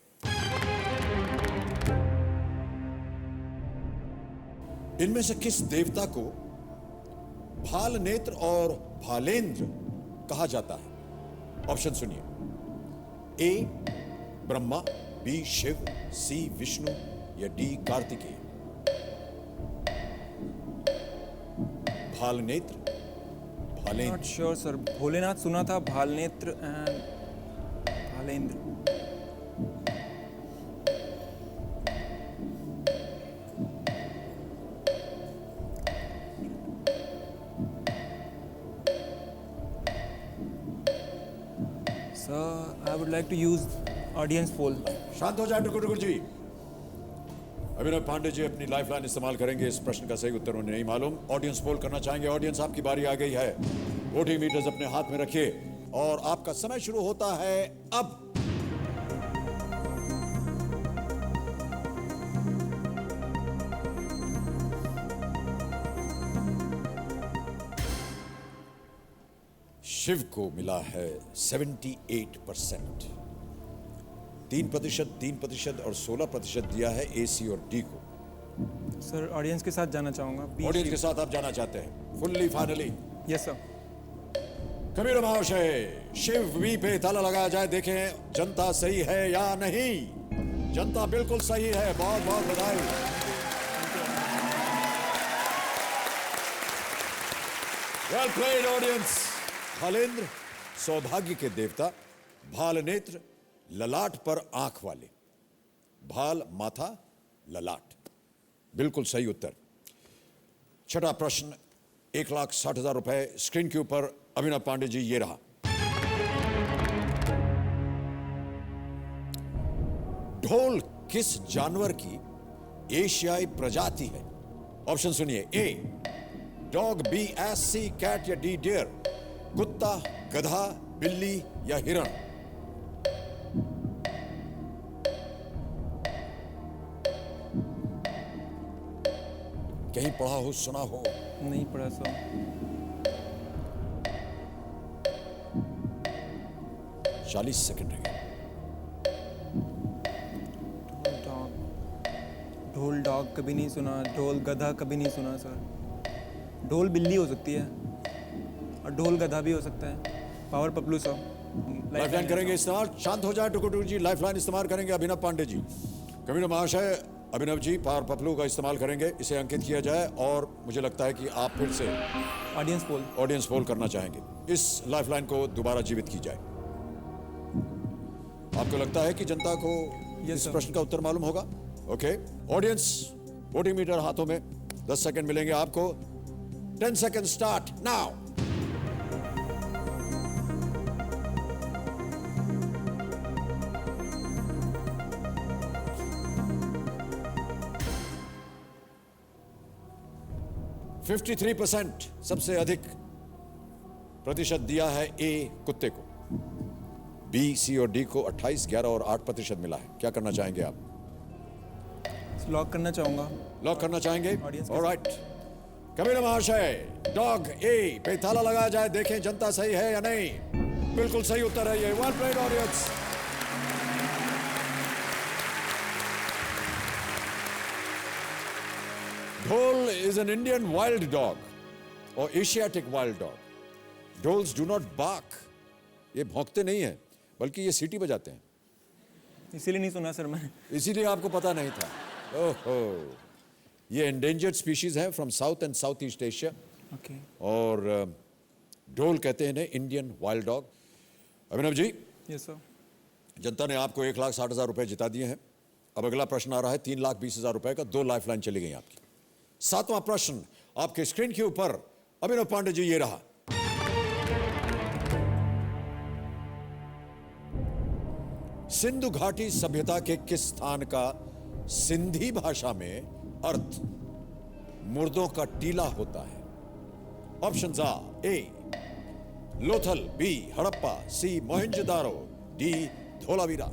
इनमें से किस देवता को भाल नेत्र और भालेंद्र कहा जाता है? ऑप्शन सुनिए। A Brahma, B Shiva, C Vishnu या D Kartikeya. Bhalnetra, Bhalendra.
Not sure sir. Bholenath सुना था, Bhalnetra and Bhalendra. Sir I would like to use audience poll.
शांत हो जाए टुकुर जी। अभिनव पांडे जी अपनी लाइफलाइन इस्तेमाल करेंगे। इस प्रश्न का सही उत्तर उन्हें नहीं मालूम। ऑडियंस पोल करना चाहेंगे। ऑडियंस आपकी बारी आ गई है। वोटिंग मीटर्स अपने हाथ में रखिए और आपका समय शुरू होता है अब। शिव को मिला है 78%, 3%, 3% और 16% दिया है ए, सी और डी को।
सर ऑडियंस के साथ जाना चाहूँगा।
ऑडियंस के साथ आप जाना चाहते हैं fully finally?
Yes sir.
Kabir महाशय, शिव वी पे ताला लगाया जाए, देखें जनता सही है या नहीं। जनता बिल्कुल सही है, बहुत बहुत बधाई। Well played audience. भालेंद्र सौभाग्य के देवता, भाल नेत्र ललाट पर आंख वाले, भाल माथा ललाट, बिल्कुल सही उत्तर। छठा प्रश्न 1,60,000 रुपए स्क्रीन के ऊपर। अभिनव पांडे जी, ये रहा। ढोल किस जानवर की एशियाई प्रजाति है? ऑप्शन सुनिए। A dog, B ass, C cat या डी डियर। कुत्ता, गधा, बिल्ली या हिरण? कहीं पढ़ा हो, सुना हो?
नहीं पढ़ा सर।
40 सेकंड रह गए।
ढोल डॉग कभी नहीं सुना, ढोल गधा कभी नहीं सुना सर। ढोल बिल्ली हो सकती है और ढोल गधा भी हो सकता है। Power Paplu sir.
लाइफलाइन करेंगे इस्तेमाल। शांत हो जाए टुकु जी, लाइफलाइन इस्तेमाल करेंगे अभिनव पांडे जी। कबीर महाशय, अभिनव जी पावर पपलू का इस्तेमाल करेंगे, इसे अंकित किया जाए। और मुझे लगता है कि आप फिर से ऑडियंस पोल करना चाहेंगे। इस लाइफलाइन को दोबारा जीवित की जाए। आपको लगता है कि जनता को इस प्रश्न का उत्तर मालूम होगा? ओके ऑडियंस, वोटिंग मीटर हाथों में, 10 सेकंड मिलेंगे आपको। 10 सेकंड स्टार्ट नाउ। %53 सबसे अधिक प्रतिशत दिया है ए कुत्ते को। बी, सी और डी को 28, 11 और 8% मिला है। क्या करना चाहेंगे आप?
लॉक करना चाहूंगा।
लॉक करना चाहेंगे?
Audience के
ऑलराइट। कबीर महाशय, डॉग ए पे ताला लगाया जाए, देखें जनता सही है या नहीं। बिल्कुल सही उत्तर है ये। Well played audience. ढोल is an Indian wild dog or Asiatic wild dog. Dholes do not bark. ये भौंकते नहीं हैं, बल्कि ये सीटी बजाते हैं।
इसीलिए नहीं सुना सर मैंने।
इसीलिए आपको पता नहीं था। ओहो, ये एंडेंजर्ड स्पीशीज है from south and south east Asia.
Okay.
और ढोल कहते हैं Indian wild dog. Abhinav ji,
yes sir.
जनता ने आपको 1,60,000 रुपए जिता दिए हैं। अब अगला प्रश्न आ रहा है 3,20,000 रुपए का। 2 लाइफलाइन चली गई आपकी। 7वां प्रश्न आपके स्क्रीन के ऊपर। अभिनव पांडे जी, ये रहा। सिंधु घाटी सभ्यता के किस स्थान का सिंधी भाषा में अर्थ मुर्दों का टीला होता है? Options are A Lothal, B Harappa, C Mohenjodaro, D Dholavira.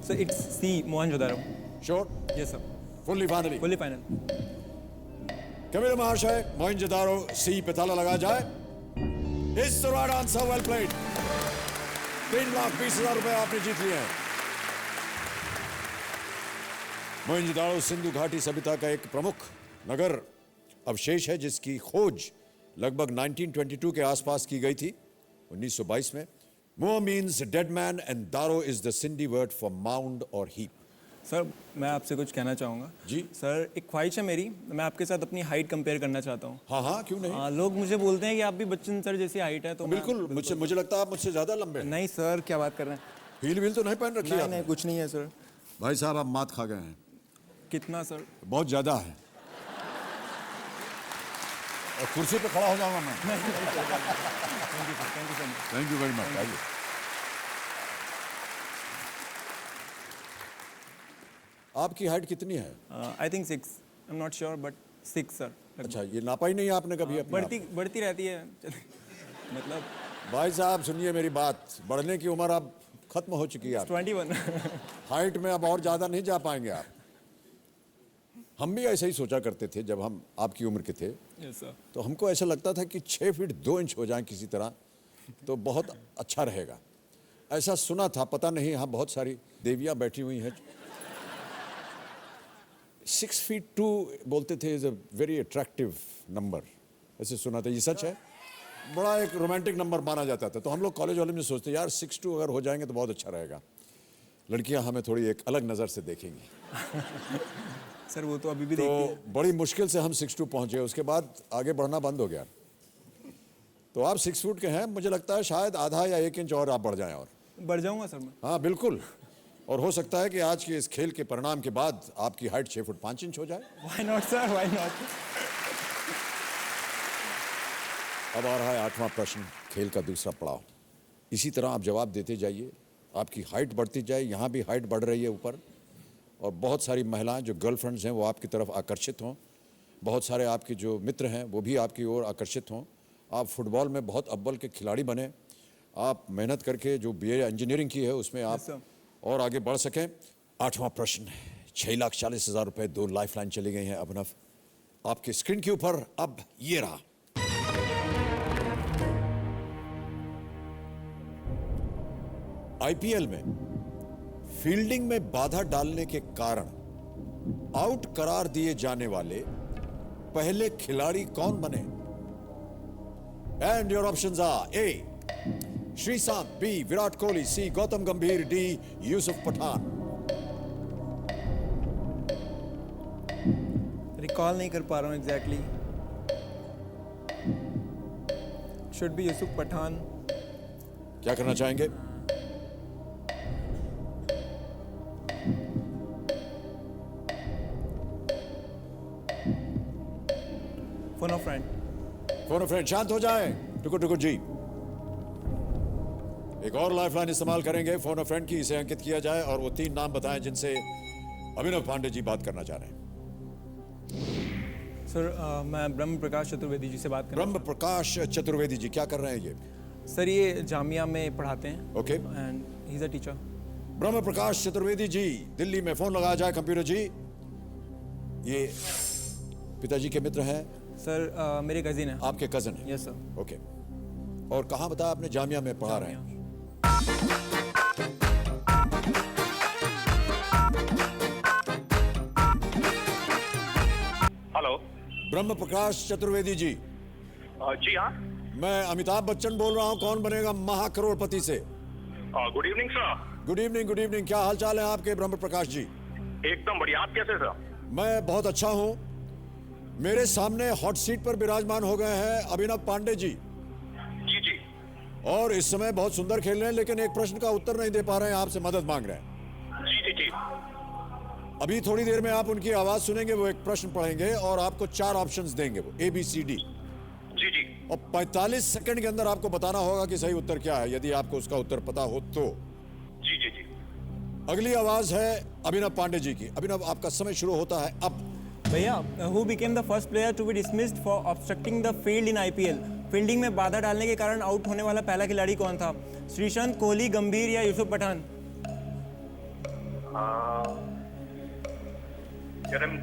Sir it's C Mohenjodaro.
Sure?
Yes sir.
Fully finally?
Fully final.
Kabir महाशय, मोहनजोदारो सी पे ताला लगाया जाए। It's the right answer. Well played. 3,20,000 रुपए आपने जीत लिए हैं। मोहनजोदारो सिंधु घाटी सभ्यता का एक प्रमुख नगर अवशेष है, जिसकी खोज लगभग 1922 के आसपास की गई थी, 1922 में। Moh means dead man and daro is the Sindhi word for mound और हीप।
सर मैं आपसे कुछ कहना चाहूँगा।
जी।
सर एक ख्वाहिश है मेरी, मैं आपके साथ अपनी हाइट कंपेयर करना चाहता हूँ।
हाँ हाँ, क्यों नहीं।
लोग मुझे बोलते हैं कि आप भी बच्चन सर जैसी हाइट है, तो
बिल्कुल, मुझे लगता है आप मुझसे ज्यादा लंबे हैं।
नहीं सर, क्या बात कर रहे हैं।
हील व्हील तो नहीं पहन रखी है आपने?
नहीं, कुछ नहीं है सर।
भाई साहब, आप मात खा गए हैं।
कितना सर?
बहुत ज्यादा है। और कुर्सी पे खड़ा हो जाऊंगा मैं। Thank you very much. आइए। आपकी हाइट कितनी है?
I think 6, I am not sure but 6 sir.
अच्छा, ये नापा ही नहीं आपने कभी अपने आप?
बढ़ती रहती है मतलब
भाई साहब सुनिए मेरी बात, बढ़ने की उम्र अब खत्म हो चुकी है आप।
21
हाइट में अब और ज़्यादा नहीं जा पाएंगे आप। हम भी ऐसे ही सोचा करते थे जब हम आपकी उम्र के थे,
यस सर।
तो हमको ऐसा लगता था कि 6 फीट 2 इंच हो जाएं किसी तरह तो बहुत अच्छा रहेगा। ऐसा सुना था, पता नहीं, यहाँ बहुत सारी देवियाँ बैठी हुई हैं। 6 फीट 2 बोलते थे is a very attractive number, ऐसे सुना था। ये सच है? बड़ा एक रोमांटिक नंबर माना जाता था। तो हम लोग कॉलेज वाले में सोचते यार 6'2" अगर हो जाएंगे तो बहुत अच्छा रहेगा, लड़कियां हमें थोड़ी एक अलग नज़र से देखेंगी।
सर वो तो अभी भी
तो
देखती है।
बड़ी मुश्किल से हम 6'2" पहुंचे, उसके बाद आगे बढ़ना बंद हो गया। तो आप 6 फुट के हैं, मुझे लगता है शायद आधा या 1 इंच और आप बढ़ जाएं। और
बढ़ जाऊंगा सर मैं।
हाँ बिल्कुल, और हो सकता है कि आज के इस खेल के परिणाम के बाद आपकी हाइट 6 फुट 5 इंच हो जाए।
Why not sir, why not.
अब आ रहा है 8वां प्रश्न, खेल का दूसरा पड़ाव। इसी तरह आप जवाब देते जाइए, आपकी हाइट बढ़ती जाए। यहाँ भी हाइट बढ़ रही है ऊपर, और बहुत सारी महिलाएं जो गर्लफ्रेंड्स हैं वो आपकी तरफ आकर्षित हों, बहुत सारे आपके जो मित्र हैं वो भी आपकी ओर आकर्षित हों। आप फुटबॉल में बहुत अव्वल के खिलाड़ी बने, आप मेहनत करके जो BA इंजीनियरिंग की है उसमें आप
sir.
और आगे बढ़ सकें। 8वां प्रश्न, 6,40,000 रुपये, 2 लाइफलाइन चली गई हैं अभिनव आपके स्क्रीन के ऊपर। अब ये रहा, IPL में फील्डिंग में बाधा डालने के कारण आउट करार दिए जाने वाले पहले खिलाड़ी कौन बने? And your options are A. Sreesanth, B. Virat Kohli, C. Gautam Gambhir, D. Yusuf Pathan.
Recall नहीं कर पा रहा हूँ exactly. Should be Yusuf Pathan.
क्या करना चाहेंगे?
Phone of friend.
Phone friend, शांत हो जाए। टुकुर टुकुर जी, एक और लाइफलाइन इस्तेमाल करेंगे फोन फ्रेंड की, इसे अंकित किया जाए और वो 3 नाम बताएं जिनसे अभिनव पांडे जी बात करना चाह रहे हैं।
सर मैं ब्रह्म प्रकाश चतुर्वेदी जी से बात कर रहा
ब्रह्म प्रकाश चतुर्वेदी जी, क्या कर रहे हैं ये?
हूँ। सर ये जामिया में पढ़ाते हैं।
Okay.
And he is a teacher.
ब्रह्म प्रकाश चतुर्वेदी जी, दिल्ली में फोन लगाया जाए कंप्यूटर जी। ये पिताजी के मित्र हैं?
सर मेरे कजिन है।
आपके कजन हैं?
Yes sir.
ओके। और कहाँ बताया आपने? जामिया में पढ़ा रहे हैं?
हेलो।
ब्रह्म प्रकाश चतुर्वेदी जी,
जी हाँ।
मैं अमिताभ बच्चन बोल रहा हूँ, कौन बनेगा महाकरोड़पति से।
Good evening sir.
Good evening, good evening. क्या हाल चाल है आपके ब्रह्म प्रकाश जी?
एकदम बढ़िया। आप कैसे सर?
मैं बहुत अच्छा हूँ। मेरे सामने हॉट सीट पर विराजमान हो गए हैं अभिनव पांडे जी,
जी जी।
और इस समय बहुत सुंदर खेल रहे हैं, लेकिन एक प्रश्न का उत्तर नहीं दे पा रहे हैं, आपसे मदद मांग रहे हैं।
जी जी जी।
अभी थोड़ी देर में आप उनकी आवाज सुनेंगे, वो एक प्रश्न पढ़ेंगे और आपको 4 ऑप्शंस देंगे, वो ABCD,
जी जी।
और 45 सेकंड के अंदर आपको बताना होगा कि सही उत्तर क्या है, यदि आपको उसका उत्तर पता हो तो।
जी जी जी।
अगली आवाज है अभिनव पांडे जी की। अभिनव, आपका समय शुरू होता है अब।
भैया, who became the first player to be dismissed for obstructing the field in IPL? Fielding में बाधा डालने के कारण आउट होने वाला पहला खिलाड़ी कौन था? श्रीशांत, कोहली, गंभीर या यूसुफ पठान?
यार I am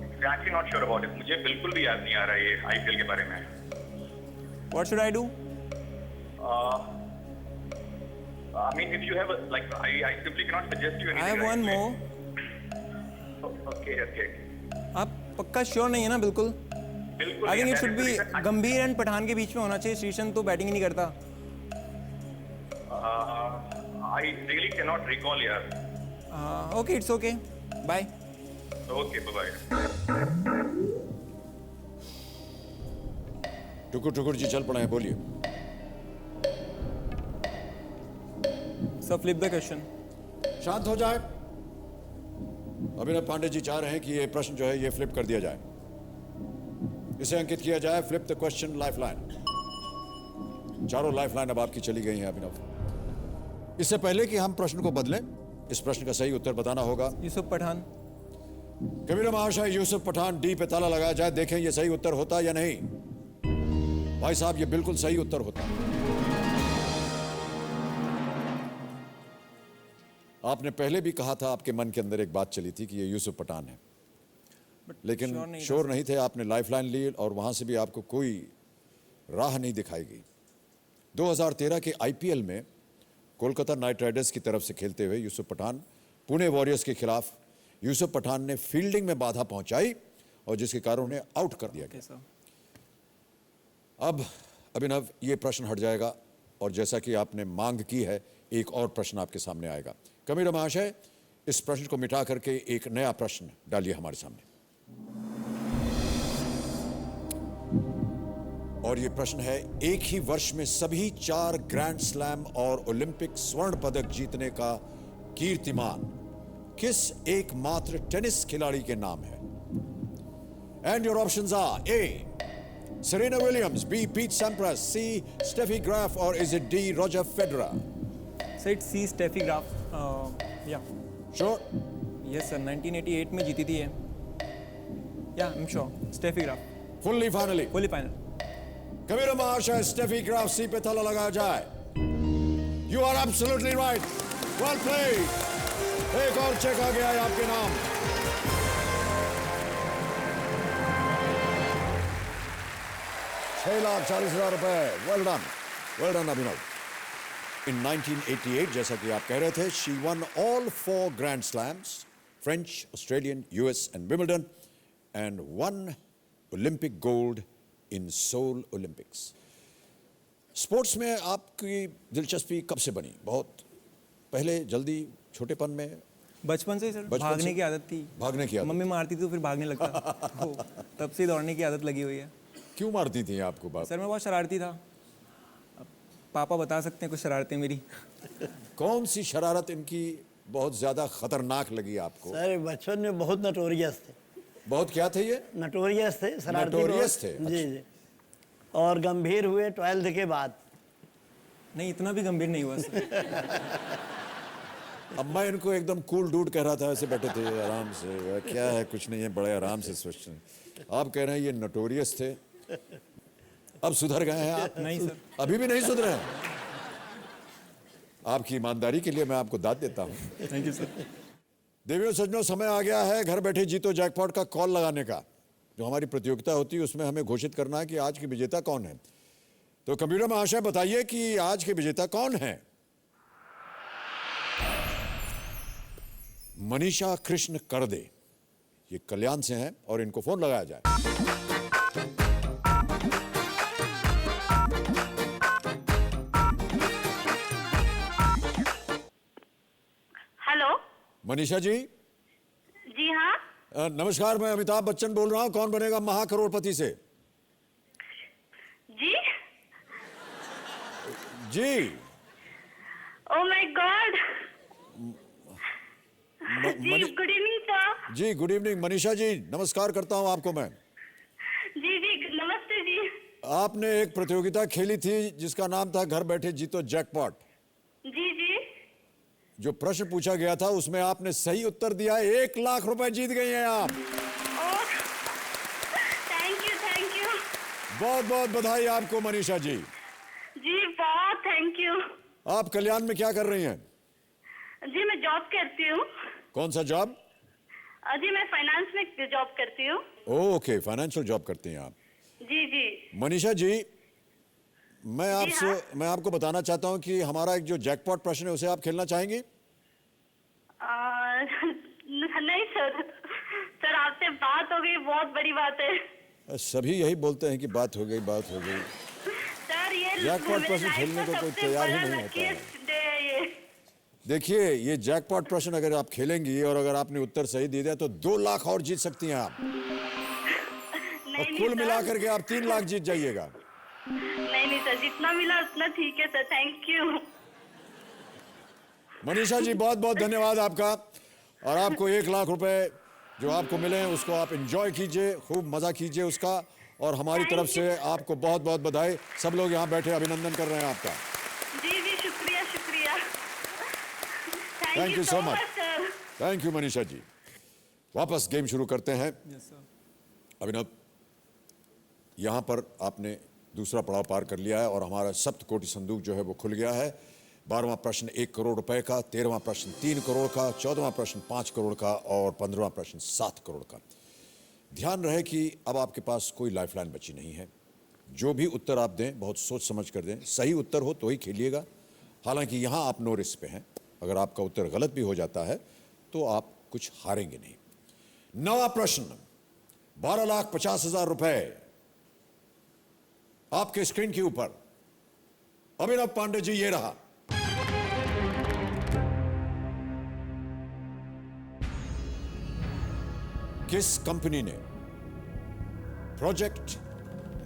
exactly not sure about it. मुझे बिल्कुल भी याद नहीं आ रहा ये IPL के बारे में।
What should I do?
I mean, if you have like, I simply cannot suggest you anything.
I have
right
one
away.
More.
Okay, okay.
आप पक्का श्योर नहीं है ना? बिल्कुल।
बिल्कुल।
I think it
that
should
is the
be
reason
Gambhir and Pathan के बीच में होना चाहिए। श्रीशांत तो बैटिंग ही नहीं करता।
I really cannot recall यार।
Okay, it's okay, bye.
Okay, bye bye.
टुकुर टुकुर जी चल पड़े हैं, बोलिए।
Sir flip the question.
शांत हो जाए। अभिनव पांडे जी चाह रहे हैं कि ये प्रश्न जो है ये फ्लिप कर दिया जाए, इसे अंकित किया जाए। Flip the question lifeline. 4 lifeline अब आपकी चली गई हैं अभिनव। इससे पहले कि हम प्रश्न को बदलें, इस प्रश्न का सही उत्तर बताना होगा।
यूसुफ पठान।
कबीर महाशय, यूसुफ पठान डी पे ताला लगाया जाए, देखें ये सही उत्तर होता या नहीं। भाई साहब, ये बिल्कुल सही उत्तर होता। आपने पहले भी कहा था, आपके मन के अंदर एक बात चली थी कि ये यूसुफ पठान है, लेकिन श्योर नहीं थे। आपने लाइफलाइन ली और वहां से भी आपको कोई राह नहीं दिखाई गई। 2013 के आईपीएल में कोलकाता नाइट राइडर्स की तरफ से खेलते हुए यूसुफ पठान, पुणे वॉरियर्स के खिलाफ यूसुफ पठान ने फील्डिंग में बाधा पहुंचाई और जिसके कारण उन्हें आउट कर दिया गया। अब अभिनव, ये प्रश्न हट जाएगा और जैसा कि आपने मांग की है, एक और प्रश्न आपके सामने आएगा। कबीर महाशय, इस प्रश्न को मिटा करके एक नया प्रश्न डालिए हमारे सामने। और ये प्रश्न है, एक ही वर्ष में सभी 4 ग्रैंड स्लैम और ओलंपिक स्वर्ण पदक जीतने का कीर्तिमान किस एकमात्र टेनिस खिलाड़ी के नाम है? And your options are A Serena Williams, B Pete Sampras, C Steffi Graf और is it D Roger Federer?
Sir it's C Steffi Graf. Yeah
sure?
Yes sir, 1988 में जीती थी ये। Yeah I am sure, Steffi Graf.
Fully finally?
Fully final.
Kabir महाशय, Steffi Graf C पे ताला लगाया जाए। You are absolutely right, well played. एक और चेक आ गया है आपके नाम। ₹6,40,000। Well done Abhinav. In 1988, जैसा कि आप कह रहे थे, she won all 4 Grand Slams, French, Australian, US and Wimbledon, and won Olympic gold in Seoul Olympics. Sports में आपकी दिलचस्पी कब से बनी? बहुत पहले, जल्दी, छोटेपन में?
बचपन से ही सर,
बचपन
भागने
से?
की आदत थी।
भागने की आदत?
मम्मी मारती थी तो फिर भागने लगता। तो तब से दौड़ने की आदत लगी हुई है।
क्यों मारती थी आपको बाप?
सर मैं बहुत शरारती था। अब पापा बता सकते हैं कुछ शरारतें मेरी।
कौन सी शरारत इनकी बहुत ज्यादा खतरनाक लगी आपको?
सर बचपन में बहुत नटोरियस थे।
बहुत क्या थे ये?
नटोरियस थे, शरारती
Notorious
बहुत।
थे?
जी जी। और गंभीर हुए 12th के बाद।
नहीं, इतना भी गंभीर नहीं हुआ सर।
अब मैं इनको एकदम कूल डूड कह रहा था, ऐसे बैठे थे आराम से, क्या है कुछ नहीं है, बड़े आराम से सोचते हैं। आप कह रहे हैं ये नोटोरियस थे। अब सुधर गए हैं आप?
नहीं सर।
अभी भी नहीं सुधरे हैं? आपकी ईमानदारी के लिए मैं आपको दाद देता हूं।
Thank you sir.
देवियों सज्जनों, समय आ गया है घर बैठे जीतो जैकपॉट का कॉल लगाने का। जो हमारी प्रतियोगिता होती है उसमें हमें घोषित करना है कि आज की विजेता कौन है। तो कंप्यूटर महाशय बताइए कि आज के विजेता कौन है? मनीषा कृष्ण करदे, ये कल्याण से हैं और इनको फोन लगाया जाए।
हेलो।
मनीषा जी?
जी हाँ।
नमस्कार, मैं अमिताभ बच्चन बोल रहा हूं। कौन बनेगा महाकरोड़पति से?
जी।
जी।
Oh my god. जी गुड इवनिंग सर।
जी गुड इवनिंग। मनीषा जी, नमस्कार करता हूं आपको मैं।
जी जी नमस्ते जी।
आपने एक प्रतियोगिता खेली थी जिसका नाम था घर बैठे जीतो जैकपॉट।
जी जी।
जो प्रश्न पूछा गया था उसमें आपने सही उत्तर दिया। 1 लाख रुपए जीत गई हैं आप।
Thank you.
बहुत बहुत बधाई आपको मनीषा जी।
जी बहुत थैंक यू।
आप कल्याण में क्या कर रही हैं?
जी मैं जॉब करती हूँ।
कौन सा जॉब?
जी मैं फाइनेंस में जॉब करती हूँ।
ओके, फाइनेंशियल जॉब करती हैं आप।
जी जी।
मनीषा जी, मैं
जी
आपसे
हाँ।
मैं आपको बताना चाहता हूं कि हमारा एक जो जैकपॉट प्रश्न है उसे आप खेलना चाहेंगी?
नहीं सर आपसे बात हो गई, बहुत बड़ी बात है।
सभी यही बोलते हैं कि बात हो गई।
सर ये
जैकपॉट प्रश्न खेलने को कोई तैयार ही नहीं होता है। देखिए, ये जैकपॉट प्रश्न अगर आप खेलेंगी और अगर आपने उत्तर सही दे दिया तो 2 लाख और जीत सकती हैं आप। और कुल मिलाकर के आप 3 लाख जीत जाइएगा।
नहीं सर, जितना मिला उतना ठीक है sir. Thank you.
Manisha ji, बहुत बहुत धन्यवाद आपका। और आपको 1 लाख रुपए जो आपको मिले हैं उसको आप एंजॉय कीजिए, खूब मजा कीजिए उसका। और हमारी तरफ से आपको बहुत बहुत बधाई। सब लोग यहाँ बैठे अभिनंदन कर रहे हैं आपका।
जी शुक्रिया।
Thank you so much.
Sir.
Thank you Manisha ji. वापस गेम शुरू करते हैं।
Yes sir.
अभिनव, यहाँ पर आपने दूसरा पड़ाव पार कर लिया है और हमारा सप्तकोटि संदूक जो है वो खुल गया है। 12वां प्रश्न 1 करोड़ रुपए का, 13वां प्रश्न 3 करोड़ का, 14वां प्रश्न 5 करोड़ का और 15वां प्रश्न 7 करोड़ का। ध्यान रहे कि अब आपके पास कोई लाइफलाइन बची नहीं है। जो भी उत्तर आप दें बहुत सोच समझ कर दें। सही उत्तर हो तो ही खेलिएगा। हालांकि यहाँ आप नो रिस्क पे हैं। अगर आपका उत्तर गलत भी हो जाता है तो आप कुछ हारेंगे नहीं। 9वां प्रश्न 12,50,000 रुपए आपके स्क्रीन के ऊपर। अभिनव पांडे जी, ये रहा। किस कंपनी ने प्रोजेक्ट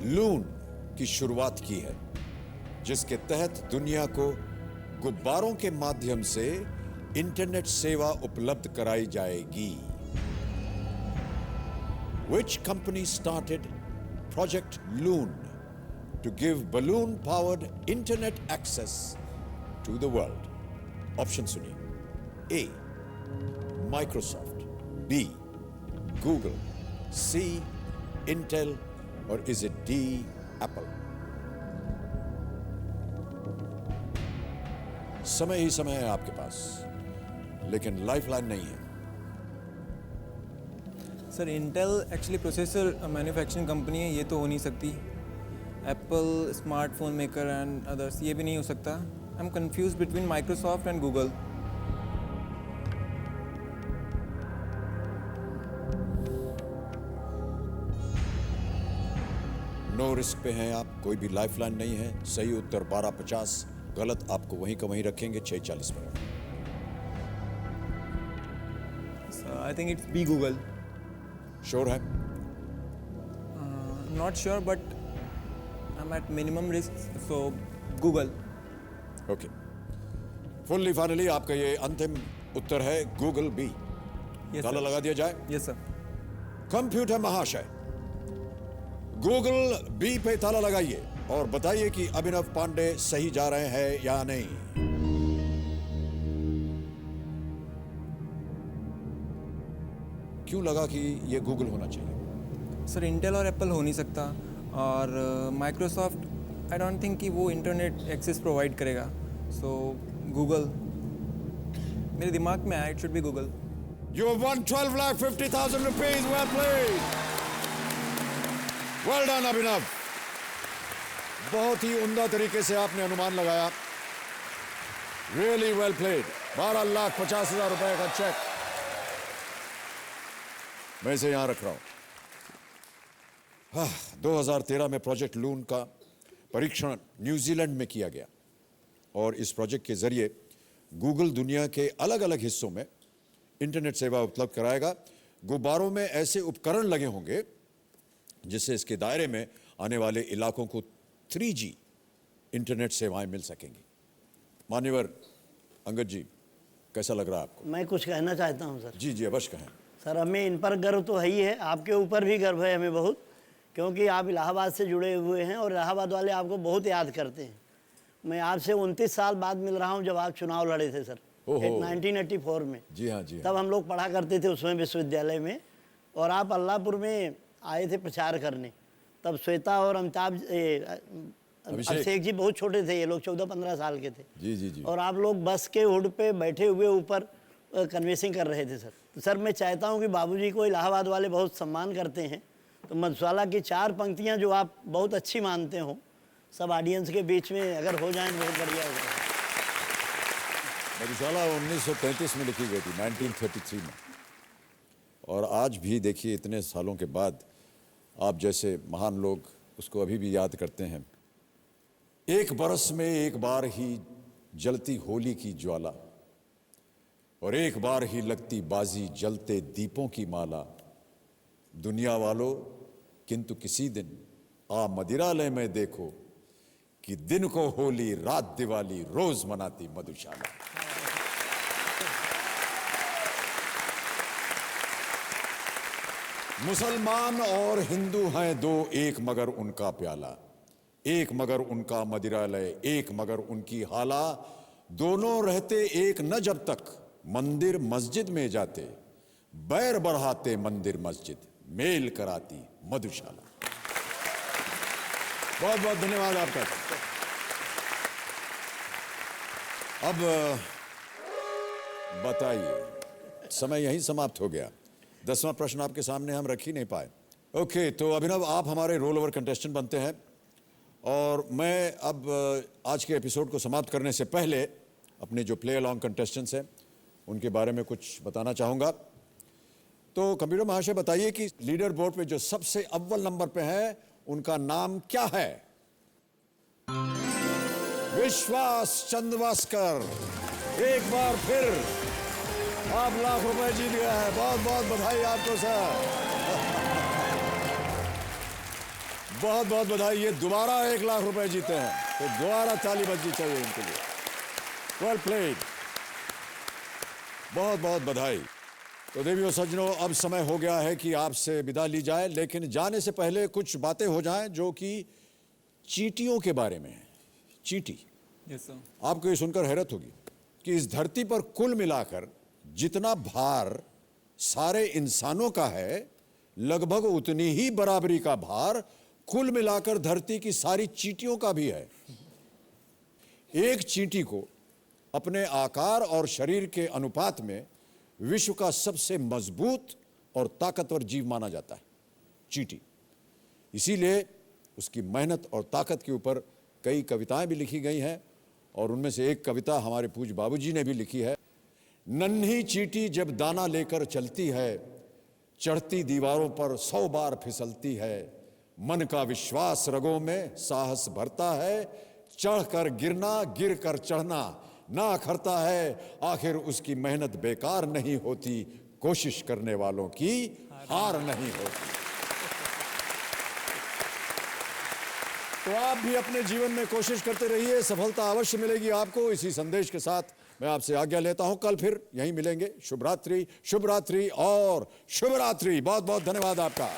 लून की शुरुआत की है, जिसके तहत दुनिया को गुब्बारों के माध्यम से इंटरनेट सेवा उपलब्ध कराई जाएगी? Which company started Project Loon to give balloon-powered internet access to the world? Option सुनिए। A. Microsoft, B. Google, C. Intel, और is it D. Apple? समय ही समय है आपके पास, लेकिन लाइफलाइन नहीं है।
Sir Intel actually processor manufacturing company है, ये तो हो नहीं सकती। Apple smartphone maker and others, ये भी नहीं हो सकता। I am confuse between Microsoft and Google.
No risk पे हैं आप, कोई भी लाइफलाइन नहीं है। सही उत्तर 12,50, गलत आपको वहीं का वहीं रखेंगे 6,40 पर।
I think it's B Google.
Sure है?
Not sure but I am at minimum risk, so Google.
Okay, fully finally आपका ये अंतिम उत्तर है गूगल बी।
Yes,
ताला
sir.
लगा दिया जाए।
Yes sir.
कंप्यूटर महाशय, गूगल बी पे ताला लगाइए और बताइए कि अभिनव पांडे सही जा रहे हैं या नहीं। क्यों लगा कि ये गूगल होना चाहिए?
सर इंटेल और एप्पल हो नहीं सकता, और माइक्रोसॉफ्ट आई डोंट थिंक कि वो इंटरनेट एक्सेस प्रोवाइड करेगा, सो गूगल मेरे दिमाग में आया, it should be Google.
You have won 12,50,000 rupees. Well played. Well done, अभिनव। बहुत ही उम्दा तरीके से आपने अनुमान लगाया। Really well played. 12,50,000 रुपए का चेक मैं इसे यहां रख रहा हूं। 2013 में प्रोजेक्ट लून का परीक्षण न्यूजीलैंड में किया गया और इस प्रोजेक्ट के जरिए गूगल दुनिया के अलग अलग हिस्सों में इंटरनेट सेवा उपलब्ध कराएगा। गुब्बारों में ऐसे उपकरण लगे होंगे जिससे इसके दायरे में आने वाले इलाकों को 3G इंटरनेट सेवाएं मिल सकेंगी। मान्यवर अंगद जी, कैसा लग रहा है आपको?
मैं कुछ कहना चाहता हूं सर।
जी जी, अवश्य कहें।
सर हमें इन पर गर्व तो है ही है, आपके ऊपर भी गर्व है हमें बहुत, क्योंकि आप इलाहाबाद से जुड़े हुए हैं और इलाहाबाद वाले आपको बहुत याद करते हैं। मैं आपसे 29 साल बाद मिल रहा हूं, जब आप चुनाव लड़े थे सर, 1984 में।
जी हाँ, जी हाँ।
तब हम लोग पढ़ा करते थे उसमें विश्वविद्यालय में, और आप अल्लाहपुर में आए थे प्रचार करने। तब श्वेता और अभिषेक जी बहुत छोटे थे, ये लोग 14-15 साल के थे।
जी जी जी।
और आप लोग बस के हुड पे बैठे हुए ऊपर कन्वेंसिंग कर रहे थे सर। तो सर मैं चाहता हूं कि बाबूजी को इलाहाबाद वाले बहुत सम्मान करते हैं, तो मधुशाला की 4 पंक्तियां जो आप बहुत अच्छी मानते हो, सब ऑडियंस के बीच में अगर हो जाएं बहुत बढ़िया होगा।
मधुशाला 1933 में लिखी गई थी, 1933 में, और आज भी देखिए इतने सालों के बाद आप जैसे महान लोग उसको अभी भी याद करते हैं। एक बरस में एक बार ही जलती होली की ज्वाला, और एक बार ही लगती बाजी जलते दीपों की माला। दुनिया वालों, किंतु किसी दिन आ मदिरालय में देखो कि दिन को होली रात दिवाली रोज मनाती मधुशाला। मुसलमान और हिंदू हैं दो, एक मगर उनका प्याला, एक मगर उनका मदिरालय, एक मगर उनकी हाला। दोनों रहते एक न जब तक मंदिर मस्जिद में जाते, बैर बढ़ाते मंदिर मस्जिद, मेल कराती मधुशाला। बहुत बहुत धन्यवाद आपका। अब बताइए, समय यहीं समाप्त हो गया। 10वां प्रश्न आपके सामने हम रख ही नहीं पाए। ओके, तो अभिनव आप हमारे रोल ओवर कंटेस्टेंट बनते हैं और मैं अब आज के एपिसोड को समाप्त करने से पहले अपने जो प्ले अलॉन्ग कंटेस्टेंट्स हैं उनके बारे में कुछ बताना चाहूँगा। तो कंप्यूटर महाशय बताइए कि लीडर बोर्ड पे जो सबसे अव्वल नंबर पे है उनका नाम क्या है? विश्वास चंद्रवास्कर। एक बार फिर आप लाख रुपए जीत गया है। बहुत बहुत बधाई आपको सर। बहुत बहुत बधाई। ये दोबारा 1 लाख रुपए जीते हैं, तो दोबारा ताली बजनी चाहिए इनके लिए। वेल प्लेड, बहुत बहुत बधाई। तो देवियों सज्जनों, अब समय हो गया है कि आपसे विदा ली जाए, लेकिन जाने से पहले कुछ बातें हो जाएं जो कि चींटियों के बारे में है। चींटी,
यस सर।
आपको ये सुनकर हैरत होगी कि इस धरती पर कुल मिलाकर जितना भार सारे इंसानों का है, लगभग उतनी ही बराबरी का भार कुल मिलाकर धरती की सारी चींटियों का भी है। एक चींटी को अपने आकार और शरीर के अनुपात में विश्व का सबसे मजबूत और ताकतवर जीव माना जाता है चींटी। इसीलिए उसकी मेहनत और ताकत के ऊपर कई कविताएं भी लिखी गई हैं और उनमें से एक कविता हमारे पूज्य बाबूजी ने भी लिखी है। नन्ही चींटी जब दाना लेकर चलती है, चढ़ती दीवारों पर 100 बार फिसलती है, मन का विश्वास रगों में साहस भरता है, चढ़कर गिरना गिरकर चढ़ना ना अखरता है, आखिर उसकी मेहनत बेकार नहीं होती, कोशिश करने वालों की हार नहीं होती। तो आप भी अपने जीवन में कोशिश करते रहिए, सफलता अवश्य मिलेगी आपको। इसी संदेश के साथ मैं आपसे आज्ञा लेता हूं, कल फिर यहीं मिलेंगे। शुभ रात्रि, शुभ रात्रि और शुभ रात्रि। बहुत बहुत धन्यवाद आपका।